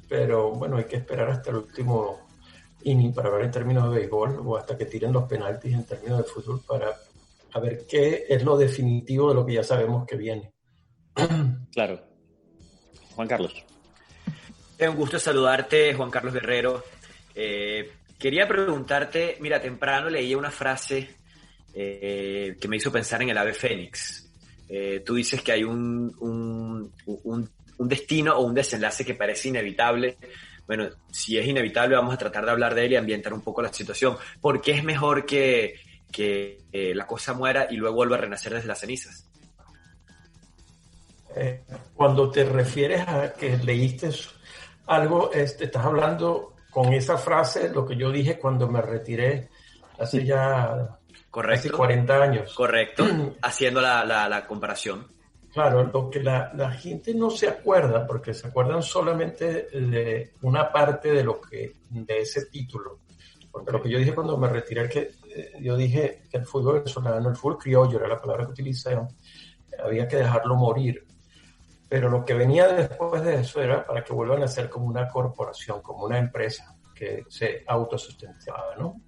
pero bueno, hay que esperar hasta el último inning para ver en términos de béisbol o hasta que tiren los penaltis en términos de fútbol para ver qué es lo definitivo de lo que ya sabemos que viene. Claro. Juan Carlos. Es un gusto saludarte, Juan Carlos Guerrero. Quería preguntarte, mira, temprano leí una frase que me hizo pensar en el ave fénix. Tú dices que hay un destino o un desenlace que parece inevitable. Bueno, si es inevitable, vamos a tratar de hablar de él y ambientar un poco la situación. ¿Por qué es mejor que la cosa muera y luego vuelva a renacer desde las cenizas? Cuando te refieres a que leíste algo, estás hablando con esa frase, lo que yo dije cuando me retiré hace ya casi 40 años. Correcto, haciendo la comparación. Claro, lo que la gente no se acuerda, porque se acuerdan solamente de una parte de ese título. Porque lo que yo dije cuando me retiré, yo dije que el fútbol venezolano, el fútbol criollo, era la palabra que utilicé, había que dejarlo morir. Pero lo que venía después de eso era para que vuelvan a ser como una corporación, como una empresa que se autosustentaba, ¿no?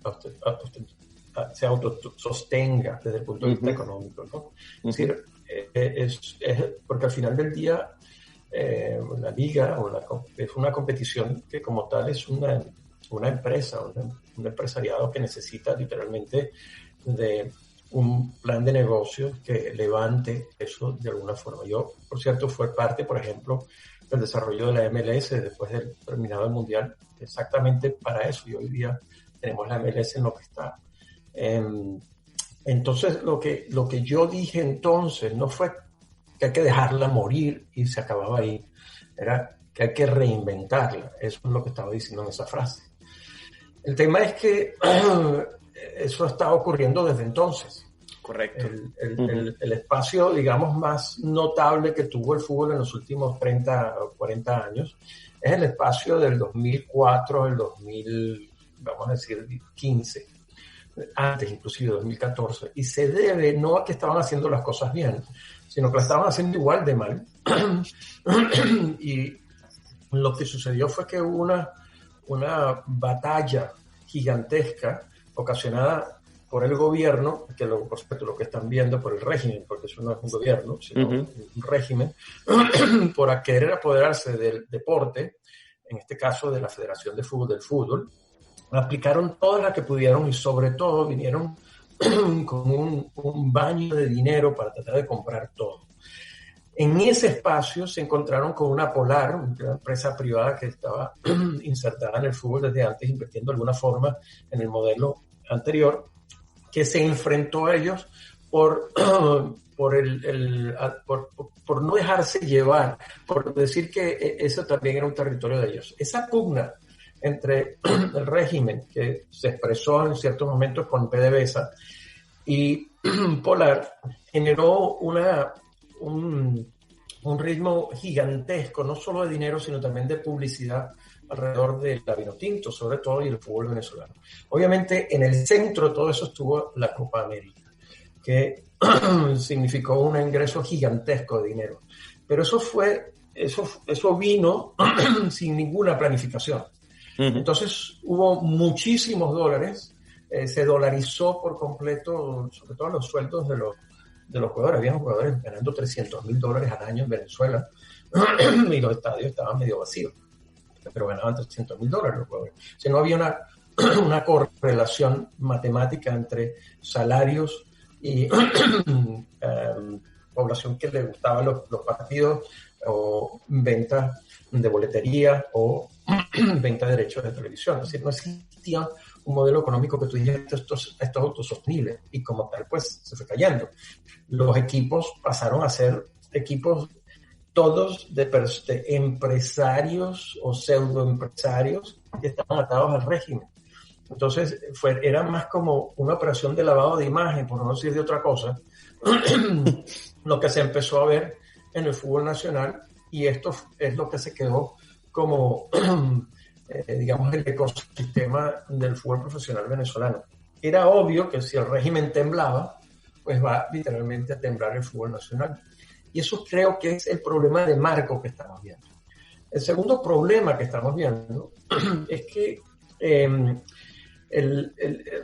Se autosostenga desde el punto de vista económico, ¿no? Es decir, porque al final del día la liga es una competición que como tal es una empresa, un empresariado que necesita literalmente de un plan de negocios que levante eso de alguna forma. Yo, por cierto, fue parte, por ejemplo, del desarrollo de la MLS después de terminado el Mundial, exactamente para eso. Y hoy día tenemos la MLS en lo que está. Entonces, lo que yo dije entonces no fue que hay que dejarla morir y se acababa ahí. Era que hay que reinventarla. Eso es lo que estaba diciendo en esa frase. El tema es que eso está ocurriendo desde entonces. Correcto. El espacio, digamos, más notable que tuvo el fútbol en los últimos 30 o 40 años es el espacio del 2004 al 2000, vamos a decir, 15, antes inclusive 2014. Y se debe no a que estaban haciendo las cosas bien, sino que las estaban haciendo igual de mal. Y lo que sucedió fue que hubo una batalla gigantesca ocasionada por el gobierno, que por supuesto lo que están viendo por el régimen, porque eso no es un gobierno, sino un régimen, por querer apoderarse del deporte, en este caso de la Federación de Fútbol del Fútbol, aplicaron todas las que pudieron y sobre todo vinieron con un baño de dinero para tratar de comprar todo. En ese espacio se encontraron con una Polar, una empresa privada que estaba insertada en el fútbol desde antes, invirtiendo de alguna forma en el modelo anterior, que se enfrentó a ellos por no dejarse llevar, por decir que eso también era un territorio de ellos. Esa pugna entre el régimen, que se expresó en ciertos momentos con PDVSA, y Polar, generó un ritmo gigantesco, no solo de dinero, sino también de publicidad alrededor del Vinotinto, sobre todo, y el fútbol venezolano. Obviamente, en el centro de todo eso estuvo la Copa América, que significó un ingreso gigantesco de dinero. Pero eso vino sin ninguna planificación. Entonces, hubo muchísimos dólares, se dolarizó por completo, sobre todo los sueldos de los jugadores. Habían jugadores ganando $300,000 al año en Venezuela y los estadios estaban medio vacíos, pero ganaban $300,000 los jugadores. O sea, no había una correlación matemática entre salarios y población que le gustaban los partidos, o venta de boletería, o venta de derechos de televisión. Es decir, no existía un modelo económico que tú dijeras esto es autosostenible, y como tal pues se fue cayendo. Los equipos pasaron a ser equipos todos de empresarios o pseudoempresarios que estaban atados al régimen. Entonces era más como una operación de lavado de imagen, por no decir de otra cosa, lo que se empezó a ver en el fútbol nacional, y esto es lo que se quedó como digamos el ecosistema del fútbol profesional venezolano. Era obvio que si el régimen temblaba, pues va literalmente a temblar el fútbol nacional. Y eso creo que es el problema de marco que estamos viendo. El segundo problema que estamos viendo es que,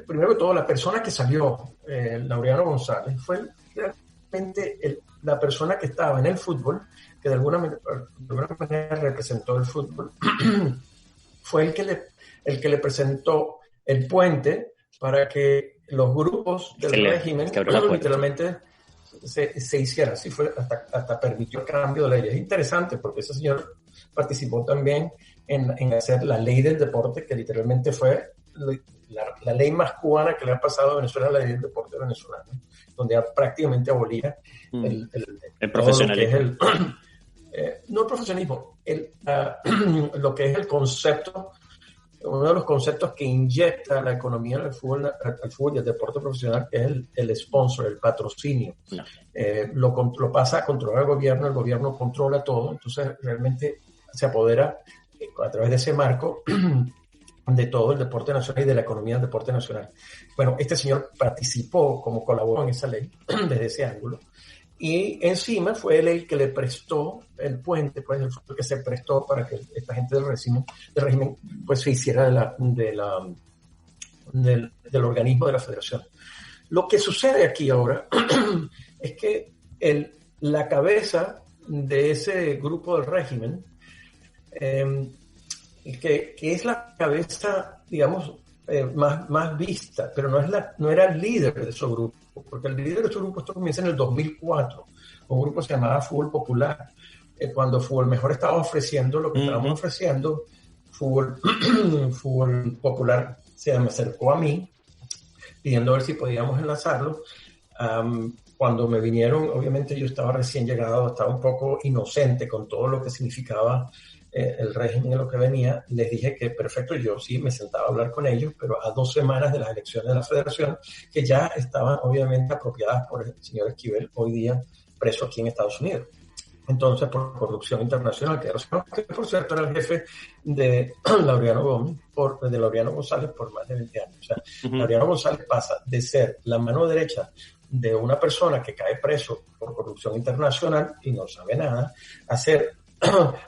primero que todo, la persona que salió, Laureano González, fue realmente la persona que estaba en el fútbol, que de alguna manera representó el fútbol, fue el que le presentó el puente para que los grupos del régimen literalmente se hicieran. Así fue, hasta permitió el cambio de ley. Es interesante porque ese señor participó también en hacer la ley del deporte, que literalmente fue la ley más cubana que le ha pasado a Venezuela, la ley del deporte venezolano, donde prácticamente abolía el profesionalismo. No el profesionalismo, lo que es el concepto, uno de los conceptos que inyecta la economía al fútbol y al deporte profesional, que es el sponsor, el patrocinio. No. Lo pasa a controlar el gobierno controla todo, entonces realmente se apodera a través de ese marco de todo el deporte nacional y de la economía del deporte nacional. Bueno, este señor participó como colaboró en esa ley desde ese ángulo, y encima fue él el que le prestó el puente, pues el que se prestó para que esta gente del régimen pues se hiciera del organismo de la federación. Lo que sucede aquí ahora es que la cabeza de ese grupo del régimen, que es la cabeza, digamos, más vista, pero no era el líder de ese grupo, porque el líder de ese grupo, esto comienza en el 2004, un grupo se llamaba Fútbol Popular, cuando Fútbol Mejor estaba ofreciendo lo que estábamos ofreciendo. Fútbol Popular se me acercó a mí pidiendo a ver si podíamos enlazarlo. Cuando me vinieron, obviamente yo estaba recién llegado, estaba un poco inocente con todo lo que significaba el régimen de lo que venía. Les dije que perfecto, yo sí me sentaba a hablar con ellos, pero a 2 semanas de las elecciones de la federación, que ya estaban obviamente apropiadas por el señor Esquivel, hoy día preso aquí en Estados Unidos. Entonces, por corrupción internacional, que por cierto era el jefe de Laureano González por más de 20 años. O sea, Laureano González pasa de ser la mano derecha de una persona que cae preso por corrupción internacional y no sabe nada,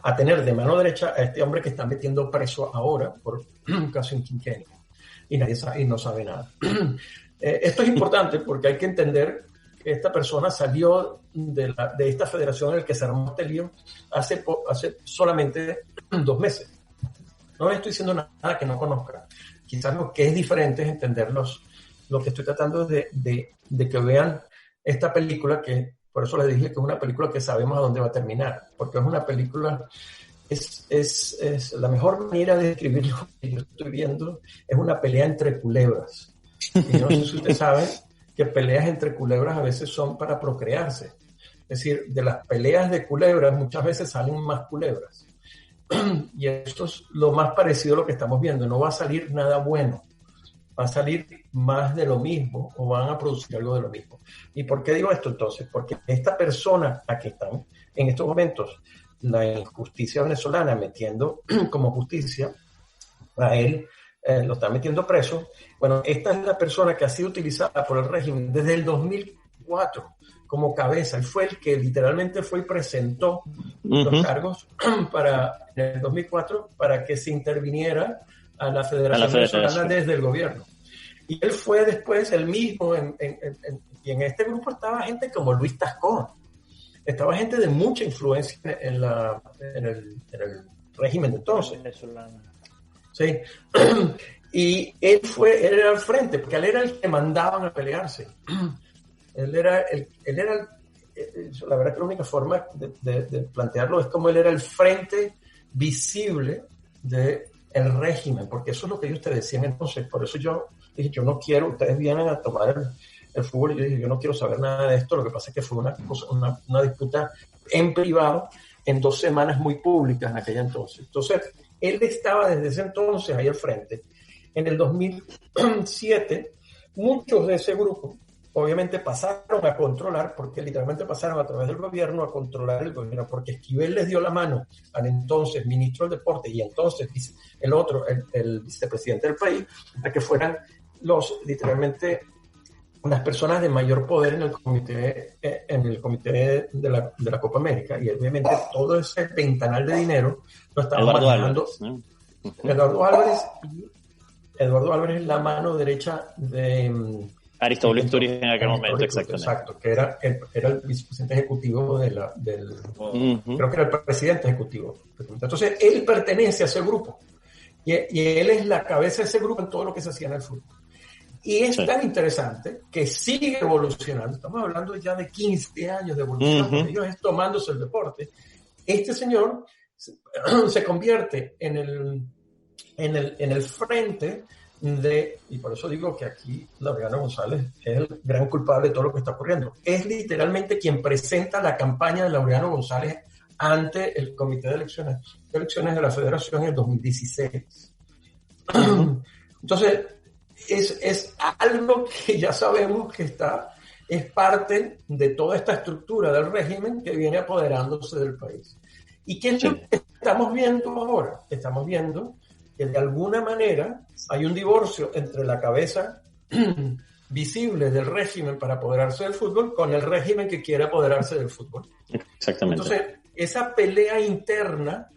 a tener de mano derecha a este hombre que está metiendo preso ahora por un caso en quinquenio y no sabe nada. Esto es importante porque hay que entender que esta persona salió de esta federación en la que se armó este lío hace solamente 2 meses. No le estoy diciendo nada que no conozca. Quizás lo que es diferente es entender lo que estoy tratando de que vean esta película, que por eso les dije que es una película que sabemos a dónde va a terminar, porque es una película, es la mejor manera de describir lo que yo estoy viendo, es una pelea entre culebras. Y yo no sé si ustedes saben que peleas entre culebras a veces son para procrearse. Es decir, de las peleas de culebras muchas veces salen más culebras. Y esto es lo más parecido a lo que estamos viendo. No va a salir nada bueno. Va a salir más de lo mismo o van a producir algo de lo mismo. ¿Y por qué digo esto entonces? Porque esta persona a que están en estos momentos la injusticia venezolana metiendo como justicia a él, lo está metiendo preso. Bueno, esta es la persona que ha sido utilizada por el régimen desde el 2004 como cabeza. Él fue el que literalmente fue y presentó los cargos en el 2004 para que se interviniera a la Federación Venezolana desde el gobierno. Y él fue después el mismo, y en este grupo estaba gente como Luis Tascón, estaba gente de mucha influencia en el régimen de entonces. Sí. Y él era al frente, porque él era el que mandaban a pelearse. Él era la verdad que la única forma de plantearlo es como él era el frente visible del régimen, porque eso es lo que ellos te decían entonces. Por eso yo dije, yo no quiero, ustedes vienen a tomar el fútbol, y yo dije, yo no quiero saber nada de esto. Lo que pasa es que fue una disputa en privado en 2 semanas muy públicas en aquella entonces. Entonces, él estaba desde ese entonces ahí al frente. En el 2007, muchos de ese grupo obviamente pasaron a controlar, porque literalmente pasaron a través del gobierno a controlar el gobierno, porque Esquivel les dio la mano al entonces ministro del deporte y entonces el vicepresidente del país, a que fueran literalmente las personas de mayor poder en el comité de la Copa América, y obviamente todo ese ventanal de dinero lo estaba manejando Eduardo Álvarez es la mano derecha de Aristóbulo Istúriz en aquel momento, exactamente. Exacto, que era el vicepresidente ejecutivo creo que era el presidente ejecutivo. Entonces, él pertenece a ese grupo y él es la cabeza de ese grupo en todo lo que se hacía en el fútbol. Y es tan interesante que sigue evolucionando. Estamos hablando ya de 15 años de evolución. Ellos es tomándose el deporte. Este señor se convierte en el frente y por eso digo que aquí Laureano González es el gran culpable de todo lo que está ocurriendo. Es literalmente quien presenta la campaña de Laureano González ante el Comité de Elecciones de la Federación en el 2016. Entonces, es algo que ya sabemos que es parte de toda esta estructura del régimen que viene apoderándose del país. ¿Y qué es lo que estamos viendo ahora? Estamos viendo que de alguna manera hay un divorcio entre la cabeza visible del régimen para apoderarse del fútbol con el régimen que quiere apoderarse del fútbol. Exactamente. Entonces, esa pelea interna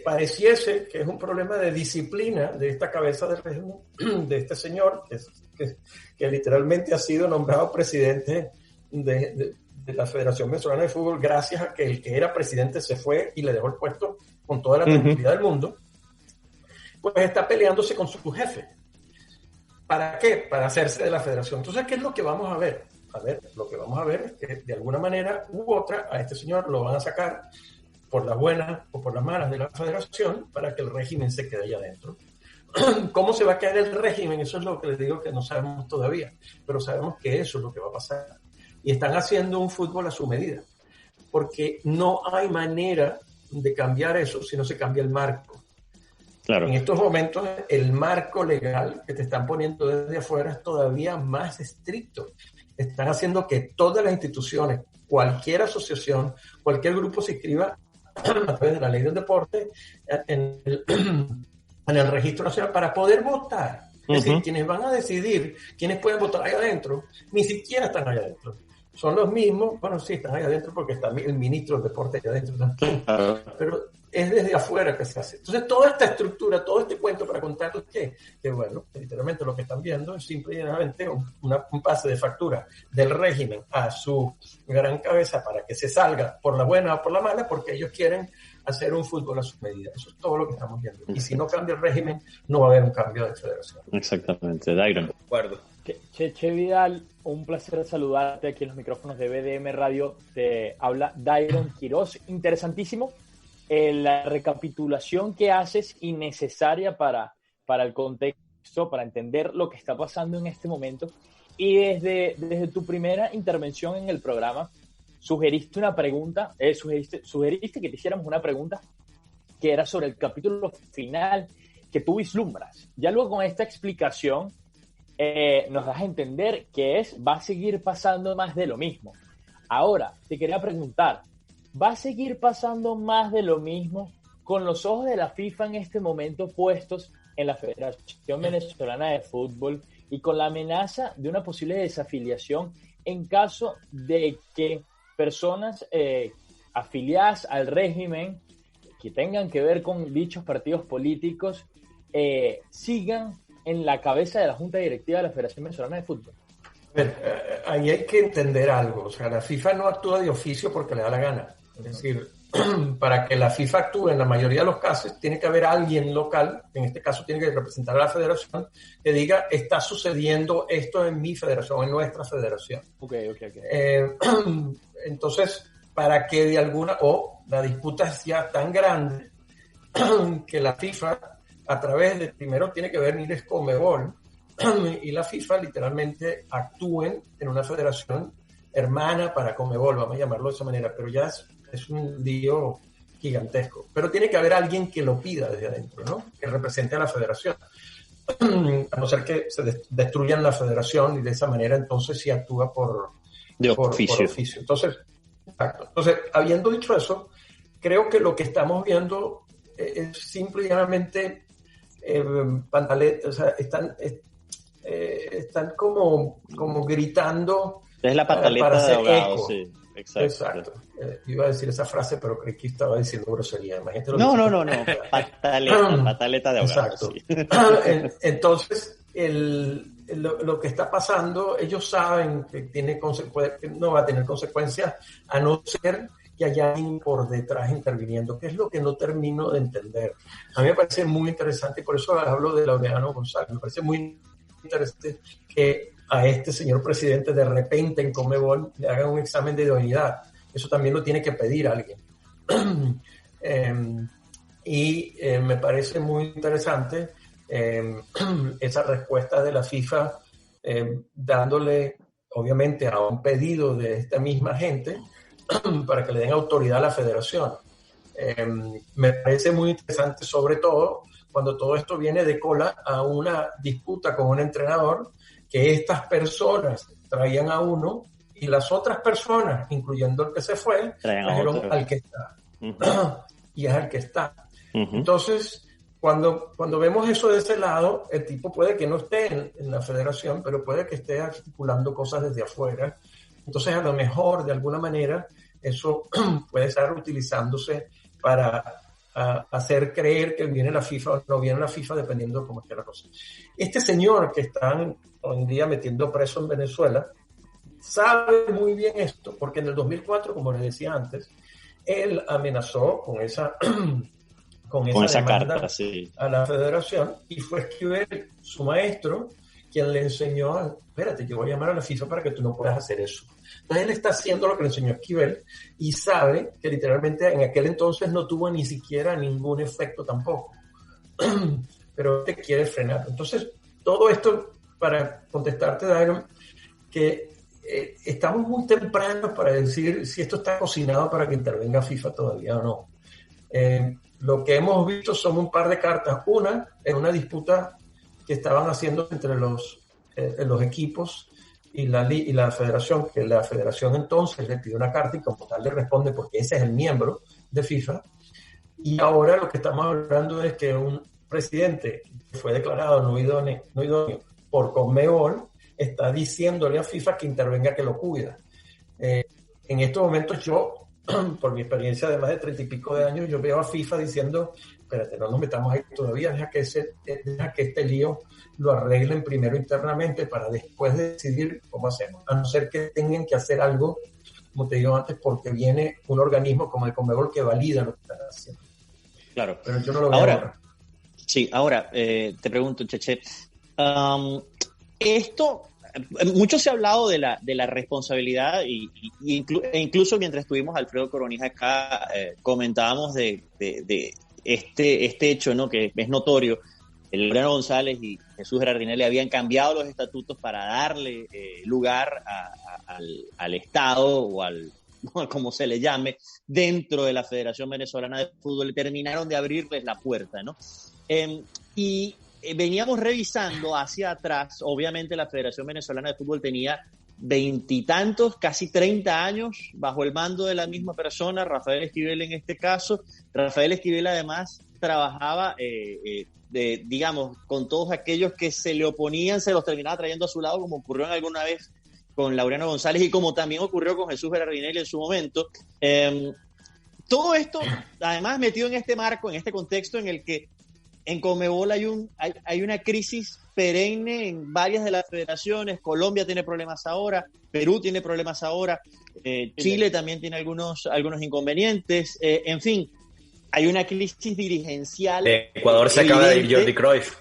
pareciese que es un problema de disciplina de esta cabeza del régimen, de este señor que literalmente ha sido nombrado presidente de la Federación Venezolana de Fútbol gracias a que el que era presidente se fue y le dejó el puesto con toda la tranquilidad del mundo. Pues está peleándose con su jefe. ¿Para qué? Para hacerse de la federación. Entonces, ¿qué es lo que vamos a ver? Lo que vamos a ver es que de alguna manera u otra a este señor lo van a sacar por las buenas o por las malas de la federación para que el régimen se quede allá adentro. ¿Cómo se va a quedar el régimen? Eso es lo que les digo que no sabemos todavía, pero sabemos que eso es lo que va a pasar. Y están haciendo un fútbol a su medida, porque no hay manera de cambiar eso si no se cambia el marco. Claro. En estos momentos, el marco legal que te están poniendo desde afuera es todavía más estricto. Están haciendo que todas las instituciones, cualquier asociación, cualquier grupo se inscriba a través de la ley del deporte en el registro nacional para poder votar. Es decir, quienes van a decidir quiénes pueden votar ahí adentro, ni siquiera están ahí adentro. Son los mismos, bueno, sí, están ahí adentro porque está el ministro del deporte ahí adentro también, pero es desde afuera que se hace. Entonces, toda esta estructura, todo este cuento para contarles que bueno, literalmente lo que están viendo es simplemente un pase de factura del régimen a su gran cabeza para que se salga por la buena o por la mala, porque ellos quieren hacer un fútbol a su medida. Eso es todo lo que estamos viendo. Y si no cambia el régimen, no va a haber un cambio de federación. Exactamente, Dairon. De acuerdo. Che Vidal, un placer saludarte aquí en los micrófonos de BDM Radio. Te habla Dairon Quiroz. Interesantísimo la recapitulación que haces y necesaria para el contexto, para entender lo que está pasando en este momento. Y desde tu primera intervención en el programa, sugeriste una pregunta, sugeriste que te hiciéramos una pregunta que era sobre el capítulo final que tú vislumbras. Ya luego con esta explicación nos das a entender que va a seguir pasando más de lo mismo. Ahora, te quería preguntar, ¿va a seguir pasando más de lo mismo con los ojos de la FIFA en este momento puestos en la Federación Venezolana de Fútbol y con la amenaza de una posible desafiliación en caso de que personas afiliadas al régimen que tengan que ver con dichos partidos políticos sigan en la cabeza de la Junta Directiva de la Federación Venezolana de Fútbol? Ahí hay que entender algo. O sea, la FIFA no actúa de oficio porque le da la gana. Es decir, para que la FIFA actúe en la mayoría de los casos, tiene que haber alguien local, en este caso tiene que representar a la federación, que diga, está sucediendo esto en mi federación, en nuestra federación. Okay. Entonces, para que de alguna, la disputa sea tan grande que la FIFA, a través de, primero tiene que venir Conmebol, y la FIFA literalmente actúen en una federación hermana para Conmebol, vamos a llamarlo de esa manera, pero ya es un lío gigantesco. Pero tiene que haber alguien que lo pida desde adentro, ¿no? Que represente a la federación. A no ser que se destruyan la federación y de esa manera entonces sí actúa por oficio. Entonces, exacto. Entonces, habiendo dicho eso, creo que lo que estamos viendo es simple y llanamente o sea, están como gritando es la pataleta para de hacer ahogado, eco. sí, Exacto. Iba a decir esa frase, pero creí que estaba diciendo grosería. Imagínate lo No. Pataleta de ahogado. Exacto. Sí. Entonces, lo que está pasando, ellos saben que que no va a tener consecuencias, a no ser que haya alguien por detrás interviniendo, que es lo que no termino de entender. A mí me parece muy interesante, y por eso hablo de Laureano González, me parece muy interesante que a este señor presidente de repente en Conmebol le hagan un examen de idoneidad. Eso también lo tiene que pedir alguien. Me parece muy interesante esa respuesta de la FIFA dándole, obviamente, a un pedido de esta misma gente para que le den autoridad a la federación. Me parece muy interesante, sobre todo cuando todo esto viene de cola a una disputa con un entrenador, que estas personas traían a uno y las otras personas, incluyendo el que se fue, trajeron al que está. Uh-huh. Y es al que está. Uh-huh. Entonces, cuando vemos eso de ese lado, el tipo puede que no esté en la federación, pero puede que esté articulando cosas desde afuera. Entonces, a lo mejor, de alguna manera, eso puede estar utilizándose para hacer creer que viene la FIFA o no viene la FIFA, dependiendo de cómo esté la cosa. Este señor que están hoy en día metiendo preso en Venezuela sabe muy bien esto, porque en el 2004, como les decía antes, él amenazó con esa carta, sí, a la federación, y fue Esquivel, su maestro, quien le enseñó, espérate, yo voy a llamar a la FIFA para que tú no puedas hacer eso. Entonces él está haciendo lo que le enseñó Esquivel y sabe que literalmente en aquel entonces no tuvo ni siquiera ningún efecto tampoco. Pero te quiere frenar. Entonces, todo esto para contestarte, Dairon, que estamos muy tempranos para decir si esto está cocinado para que intervenga FIFA todavía o no. Lo que hemos visto son un par de cartas. Una, en una disputa que estaban haciendo entre los equipos y la federación, que la federación entonces le pidió una carta y como tal le responde porque ese es el miembro de FIFA. Y ahora lo que estamos hablando es que un presidente que fue declarado no idóneo por Conmebol está diciéndole a FIFA que intervenga, que lo cuida. En estos momentos yo, por mi experiencia de más de 30 y pico de años, yo veo a FIFA diciendo, espérate, no nos metamos ahí todavía, deja que este lío lo arreglen primero internamente para después decidir cómo hacemos, a no ser que tengan que hacer algo, como te digo antes, porque viene un organismo como el Conmebol que valida lo que están haciendo. Claro. Pero yo no lo veo ahora. Sí, ahora te pregunto, Cheche, esto, mucho se ha hablado de la responsabilidad e incluso mientras estuvimos Alfredo Coronija acá, comentábamos de este hecho, ¿no? Que es notorio. Laureano González y Jesús Gerardinelli habían cambiado los estatutos para darle lugar al Estado o como se le llame, dentro de la Federación Venezolana de Fútbol. Terminaron de abrirles la puerta, ¿no? Y veníamos revisando hacia atrás. Obviamente la Federación Venezolana de Fútbol tenía 20 y tantos, casi 30 años bajo el mando de la misma persona, Rafael Esquivel en este caso. Rafael Esquivel además trabajaba, digamos, con todos aquellos que se le oponían, se los terminaba trayendo a su lado, como ocurrió alguna vez con Laureano González y como también ocurrió con Jesús Gerardinelli en su momento. Todo esto, además, metido en este marco, en este contexto en el que en Conmebol hay una crisis perenne en varias de las federaciones. Colombia tiene problemas ahora, Perú tiene problemas ahora, Chile también tiene algunos inconvenientes, en fin, hay una crisis dirigencial. Ecuador se acaba de ir Jordi Cruyff.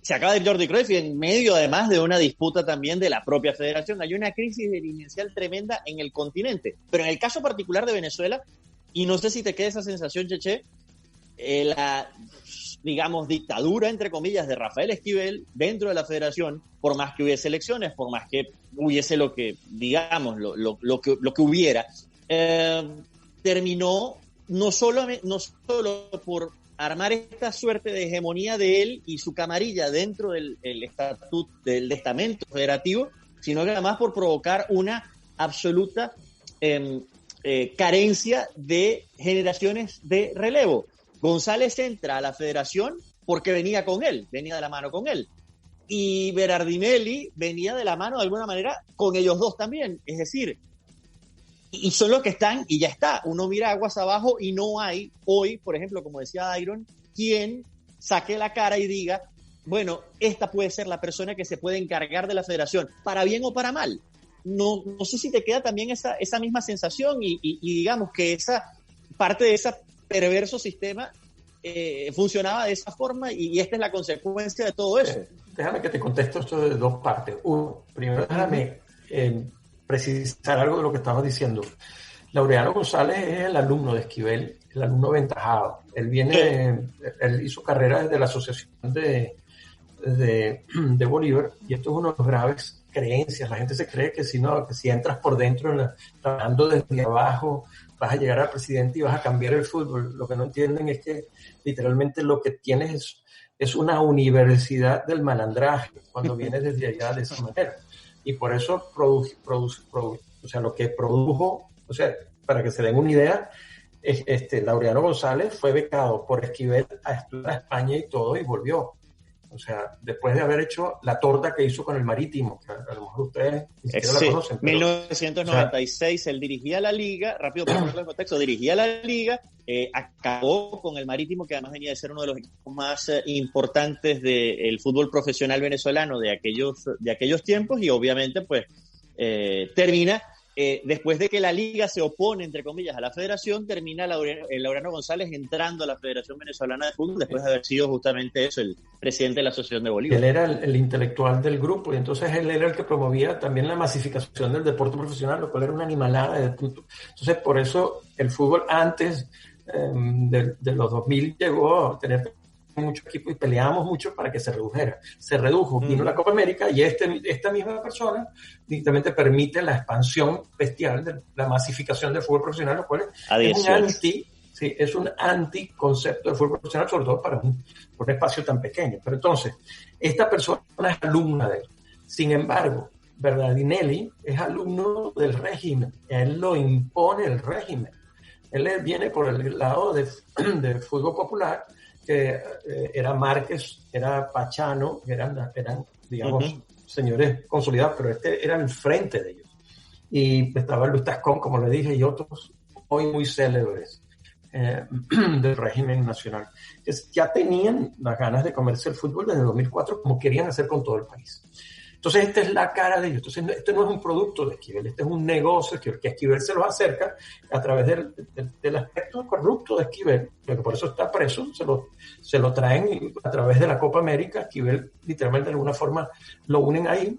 Se acaba de ir Jordi Cruyff y en medio además de una disputa también de la propia federación. Hay una crisis dirigencial tremenda en el continente. Pero en el caso particular de Venezuela, y no sé si te queda esa sensación, Cheche, la, digamos, dictadura, entre comillas, de Rafael Esquivel dentro de la federación, por más que hubiese elecciones, por más que hubiese lo que, digamos, lo que hubiera, terminó no solo por armar esta suerte de hegemonía de él y su camarilla dentro del estatuto, del estamento federativo, sino que además por provocar una absoluta carencia de generaciones de relevo. González entra a la federación porque venía de la mano con él. y Berardinelli venía de la mano de alguna manera con ellos dos también, es decir, y son los que están y ya está, uno mira aguas abajo y no hay hoy, por ejemplo, como decía Dairon, quien saque la cara y diga, bueno, esta puede ser la persona que se puede encargar de la federación, para bien o para mal. No sé si te queda también esa misma sensación y digamos que esa parte de ese perverso sistema funcionaba de esa forma y esta es la consecuencia de todo eso. Déjame que te contesto esto de dos partes. Uno, primero déjame precisar algo de lo que estabas diciendo. Laureano González es el alumno de Esquivel, el alumno aventajado. Él hizo carrera desde la Asociación de Bolívar, y esto es uno de los graves creencias. La gente se cree que si entras por dentro, trabajando desde abajo, vas a llegar al presidente y vas a cambiar el fútbol. Lo que no entienden es que literalmente lo que tienes es una universidad del malandraje cuando vienes desde allá de esa manera. Y por eso lo que produjo, para que se den una idea, Laureano González fue becado por Esquivel a estudiar a España y todo, y volvió. O sea, después de haber hecho la torta que hizo con el Marítimo, que a lo mejor ustedes ni siquiera la conocen. En 1996 él dirigía la Liga, rápido para ponerlo en contexto, dirigía la Liga, acabó con el Marítimo, que además venía de ser uno de los equipos más importantes del fútbol profesional venezolano de aquellos tiempos, y obviamente pues termina, después de que la Liga se opone, entre comillas, a la federación, termina Laureano González entrando a la Federación Venezolana de Fútbol después de haber sido justamente eso, el presidente de la Asociación de Bolívar. Él era el intelectual del grupo, y entonces él era el que promovía también la masificación del deporte profesional, lo cual era una animalada de punto. Entonces, por eso el fútbol antes de los 2000 llegó a tener muchos equipos y peleábamos mucho para que se redujera. Se redujo, vino la Copa América, y esta misma persona directamente permite la expansión bestial de la masificación del fútbol profesional, lo cual es un anticoncepto del fútbol profesional, sobre todo para un espacio tan pequeño. Pero entonces, esta persona es alumna de él. Sin embargo, Berardinelli es alumno del régimen. Él lo impone el régimen. Él viene por el lado de fútbol popular, que era Márquez, era Pachano, eran digamos, señores consolidados, pero era el frente de ellos. Y estaba Luis Tascón, como le dije, y otros hoy muy célebres del régimen nacional, que ya tenían las ganas de comerse el fútbol desde 2004, como querían hacer con todo el país. Entonces, esta es la cara de ellos. Entonces, este no es un producto de Esquivel, este es un negocio que Esquivel se los acerca a través del aspecto corrupto de Esquivel, que por eso está preso, se lo traen a través de la Copa América. Esquivel, literalmente, de alguna forma, lo unen ahí.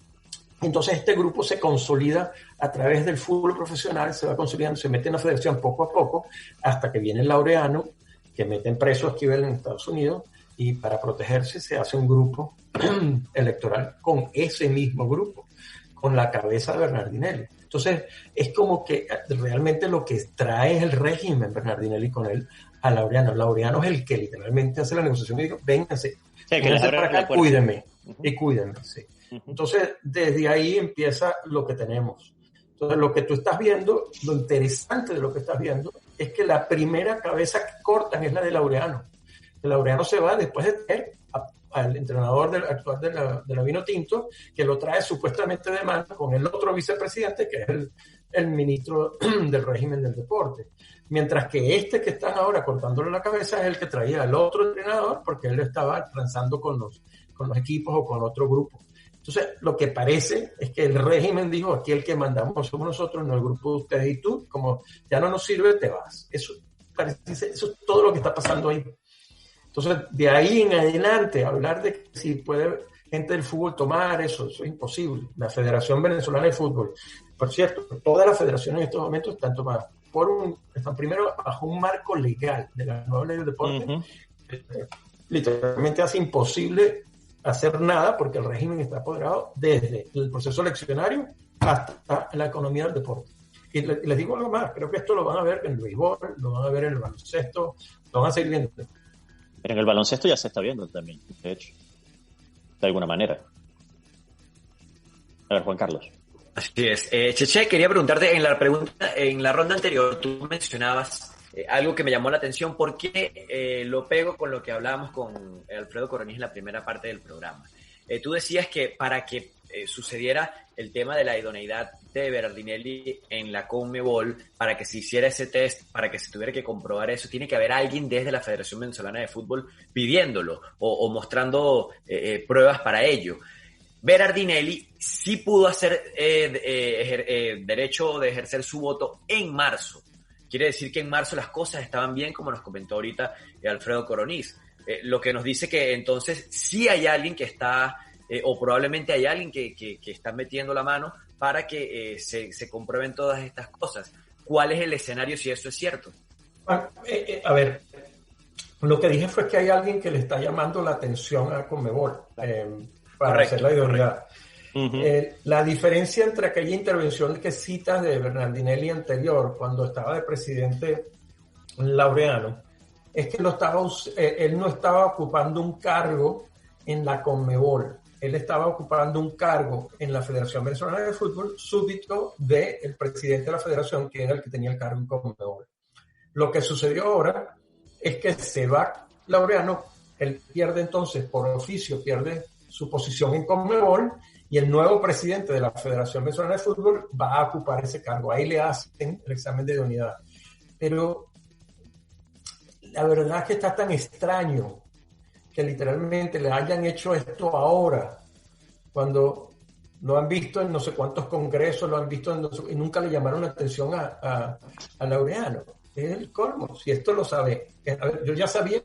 Entonces, este grupo se consolida a través del fútbol profesional, se va consolidando, se mete en la federación poco a poco, hasta que viene el Laureano, que meten preso a Esquivel en Estados Unidos, y para protegerse se hace un grupo electoral con ese mismo grupo, con la cabeza de Berardinelli. Entonces, es como que realmente lo que trae es el régimen Berardinelli con él a Laureano. Laureano es el que literalmente hace la negociación y dice, vénganse para acá, cuídenme, y cuídenme. Sí. Entonces, desde ahí empieza lo que tenemos. Entonces, lo que tú estás viendo, lo interesante de lo que estás viendo, es que la primera cabeza que cortan es la de Laureano. Laureano se va después de tener al entrenador actual de la Vinotinto, que lo trae supuestamente de mano con el otro vicepresidente, que es el ministro del régimen del deporte. Mientras que que están ahora cortándole la cabeza es el que traía al otro entrenador, porque él estaba transando con los equipos o con otro grupo. Entonces, lo que parece es que el régimen dijo, aquí el que mandamos somos nosotros, no el grupo de ustedes y tú, como ya no nos sirve, te vas. Eso es todo lo que está pasando ahí. Entonces, de ahí en adelante, hablar de que si puede gente del fútbol tomar eso es imposible. La Federación Venezolana de Fútbol, por cierto, todas las federaciones en estos momentos están tomadas están primero bajo un marco legal de la nueva ley del deporte, literalmente hace imposible hacer nada porque el régimen está apoderado desde el proceso eleccionario hasta la economía del deporte. Y les digo algo más, creo que esto lo van a ver en el béisbol, lo van a ver en el baloncesto, lo van a seguir viendo. En el baloncesto ya se está viendo también, de hecho, de alguna manera. A ver, Juan Carlos. Así es. Cheche, quería preguntarte en la ronda anterior, tú mencionabas algo que me llamó la atención, porque lo pego con lo que hablábamos con Alfredo Coronís en la primera parte del programa. Tú decías que para que sucediera el tema de la idoneidad de Berardinelli en la Conmebol, para que se hiciera ese test, para que se tuviera que comprobar eso, tiene que haber alguien desde la Federación Venezolana de Fútbol pidiéndolo o mostrando pruebas para ello. Berardinelli sí pudo hacer derecho de ejercer su voto en marzo. Quiere decir que en marzo las cosas estaban bien, como nos comentó ahorita Alfredo Coroniz. Lo que nos dice que entonces sí hay alguien que está, o probablemente hay alguien que está metiendo la mano para que se comprueben todas estas cosas. ¿Cuál es el escenario si eso es cierto? A ver, lo que dije fue que hay alguien que le está llamando la atención a Conmebol para hacer la idoneidad. Uh-huh. La diferencia entre aquella intervención que citas de Berardinelli anterior, cuando estaba de presidente Laureano, es que él no estaba ocupando un cargo en la Conmebol, él estaba ocupando un cargo en la Federación Venezolana de Fútbol, súbdito del presidente de la federación, que era el que tenía el cargo en Conmebol. Lo que sucedió ahora es que se va Laureano, él pierde entonces, por oficio, pierde su posición en Conmebol, y el nuevo presidente de la Federación Venezolana de Fútbol va a ocupar ese cargo. Ahí le hacen el examen de idoneidad. Pero la verdad es que está tan extraño que literalmente le hayan hecho esto ahora, cuando lo han visto en no sé cuántos congresos, lo han visto y nunca le llamaron la atención a Laureano. Es el colmo. Si esto lo sabe. A ver, yo ya sabía,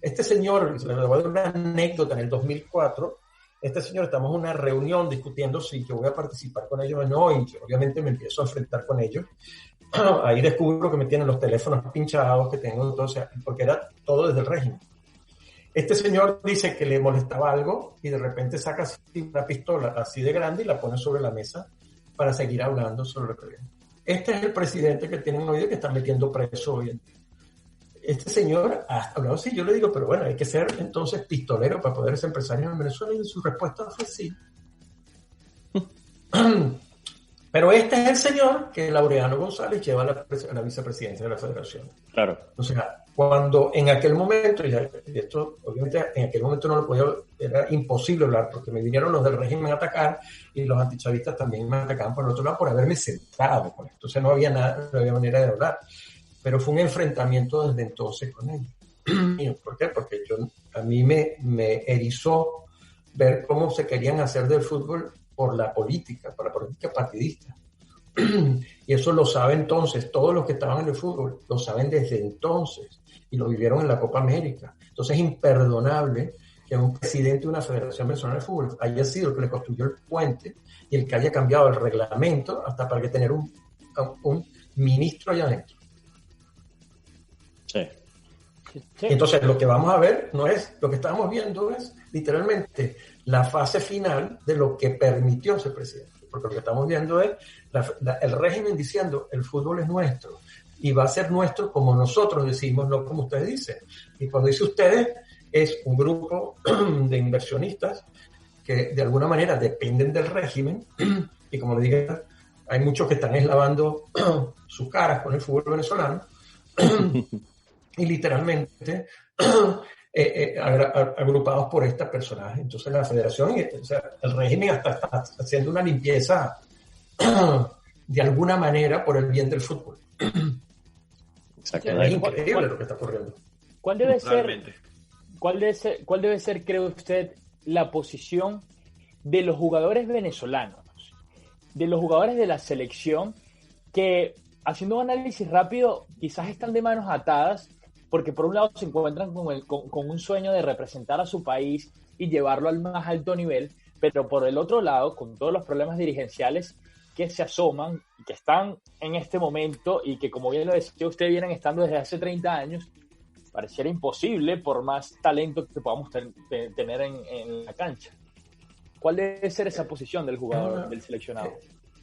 este señor, le voy a dar una anécdota, en el 2004, este señor, estamos en una reunión discutiendo si yo voy a participar con ellos o no, y obviamente me empiezo a enfrentar con ellos. Ahí descubro que me tienen los teléfonos pinchados, que tengo, entonces, porque era todo desde el régimen. Este señor dice que le molestaba algo y de repente saca una pistola así de grande y la pone sobre la mesa para seguir hablando sobre lo que viene. Este es el presidente que tienen hoy, que está metiendo preso hoy en día. Este señor ha hablado así, yo le digo, pero bueno, hay que ser entonces pistolero para poder ser empresario en Venezuela, y su respuesta fue sí. Pero este es el señor que Laureano González lleva a la vicepresidencia de la federación. Claro. O sea, cuando en aquel momento, y esto obviamente en aquel momento no lo podía, era imposible hablar, porque me vinieron los del régimen a atacar y los antichavistas también me atacaban por el otro lado por haberme sentado con esto. Entonces no había manera de hablar. Pero fue un enfrentamiento desde entonces con ellos. ¿Por qué? Porque a mí me erizó ver cómo se querían hacer del fútbol por la política partidista. Y eso lo saben entonces, todos los que estaban en el fútbol, lo saben desde entonces, y lo vivieron en la Copa América. Entonces es imperdonable que un presidente de una Federación Venezolana de Fútbol haya sido el que le construyó el puente y el que haya cambiado el reglamento hasta para que tener un ministro allá adentro. Sí. Entonces lo que vamos a ver lo que estamos viendo es literalmente la fase final de lo que permitió ese presidente, porque lo que estamos viendo es el régimen diciendo el fútbol es nuestro y va a ser nuestro como nosotros decimos, no como ustedes dicen. Y cuando dice ustedes, es un grupo de inversionistas que de alguna manera dependen del régimen, y como le dije, hay muchos que están lavando sus caras con el fútbol venezolano y literalmente agrupados por estas personas. Entonces la federación, o sea, el régimen está haciendo una limpieza de alguna manera por el bien del fútbol. Exactamente. Es increíble lo que está ocurriendo. ¿Cuál debe ser, cree usted, la posición de los jugadores venezolanos, de los jugadores de la selección, que, haciendo un análisis rápido, quizás están de manos atadas, porque por un lado se encuentran con un sueño de representar a su país y llevarlo al más alto nivel, pero por el otro lado, con todos los problemas dirigenciales que se asoman, que están en este momento y que, como bien lo decía usted, vienen estando desde hace 30 años, pareciera imposible por más talento que podamos tener en la cancha. ¿Cuál debe ser esa posición del jugador, del seleccionado?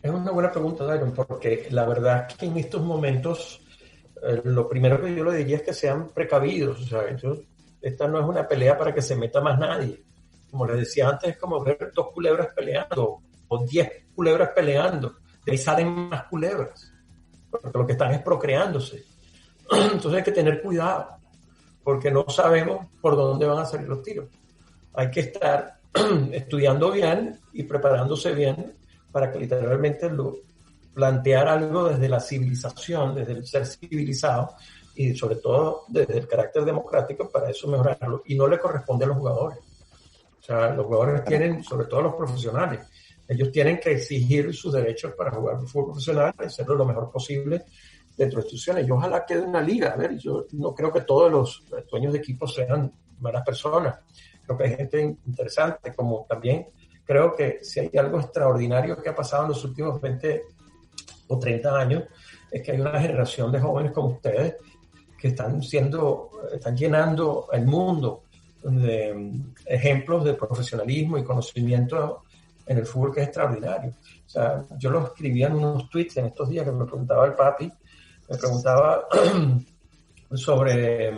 Es una buena pregunta, Dairon, porque la verdad es que en estos momentos lo primero que yo le diría es que sean precavidos. O sea, esta no es una pelea para que se meta más nadie. Como les decía antes, es como ver 2 culebras peleando o 10 culebras peleando. De ahí salen más culebras, porque lo que están es procreándose. Entonces hay que tener cuidado, porque no sabemos por dónde van a salir los tiros. Hay que estar estudiando bien y preparándose bien para que literalmente plantear algo desde la civilización, desde el ser civilizado y sobre todo desde el carácter democrático, para eso mejorarlo. Y no le corresponde a los jugadores. O sea, los jugadores tienen, sobre todo los profesionales, ellos tienen que exigir sus derechos para jugar fútbol profesional y hacerlo lo mejor posible dentro de instituciones. Y ojalá quede una liga. A ver, yo no creo que todos los dueños de equipos sean malas personas. Creo que hay gente interesante, como también creo que si hay algo extraordinario que ha pasado en los últimos 20 o 30 años, es que hay una generación de jóvenes como ustedes que están llenando el mundo de ejemplos de profesionalismo y conocimiento en el fútbol, que es extraordinario. O sea, yo lo escribía en unos tweets en estos días que me preguntaba el papi, me preguntaba sobre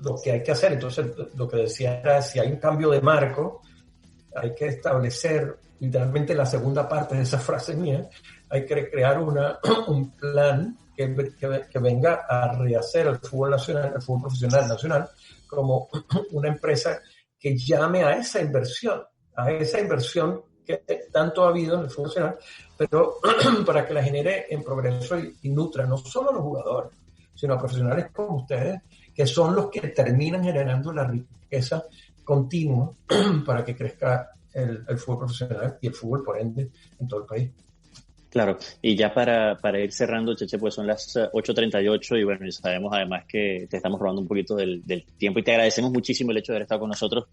lo que hay que hacer. Entonces, lo que decía era, si hay un cambio de marco, hay que establecer literalmente la segunda parte de esa frase mía, hay que crear un plan que venga a rehacer el fútbol nacional, el fútbol profesional nacional, como una empresa que llame a esa inversión que tanto ha habido en el fútbol nacional, pero para que la genere en progreso y nutra no solo a los jugadores, sino a profesionales como ustedes, que son los que terminan generando la riqueza continua para que crezca el fútbol profesional y el fútbol, por ende, en todo el país. Claro, y ya para ir cerrando, Cheche, pues son las 8:38 y bueno, sabemos además que te estamos robando un poquito del tiempo y te agradecemos muchísimo el hecho de haber estado con nosotros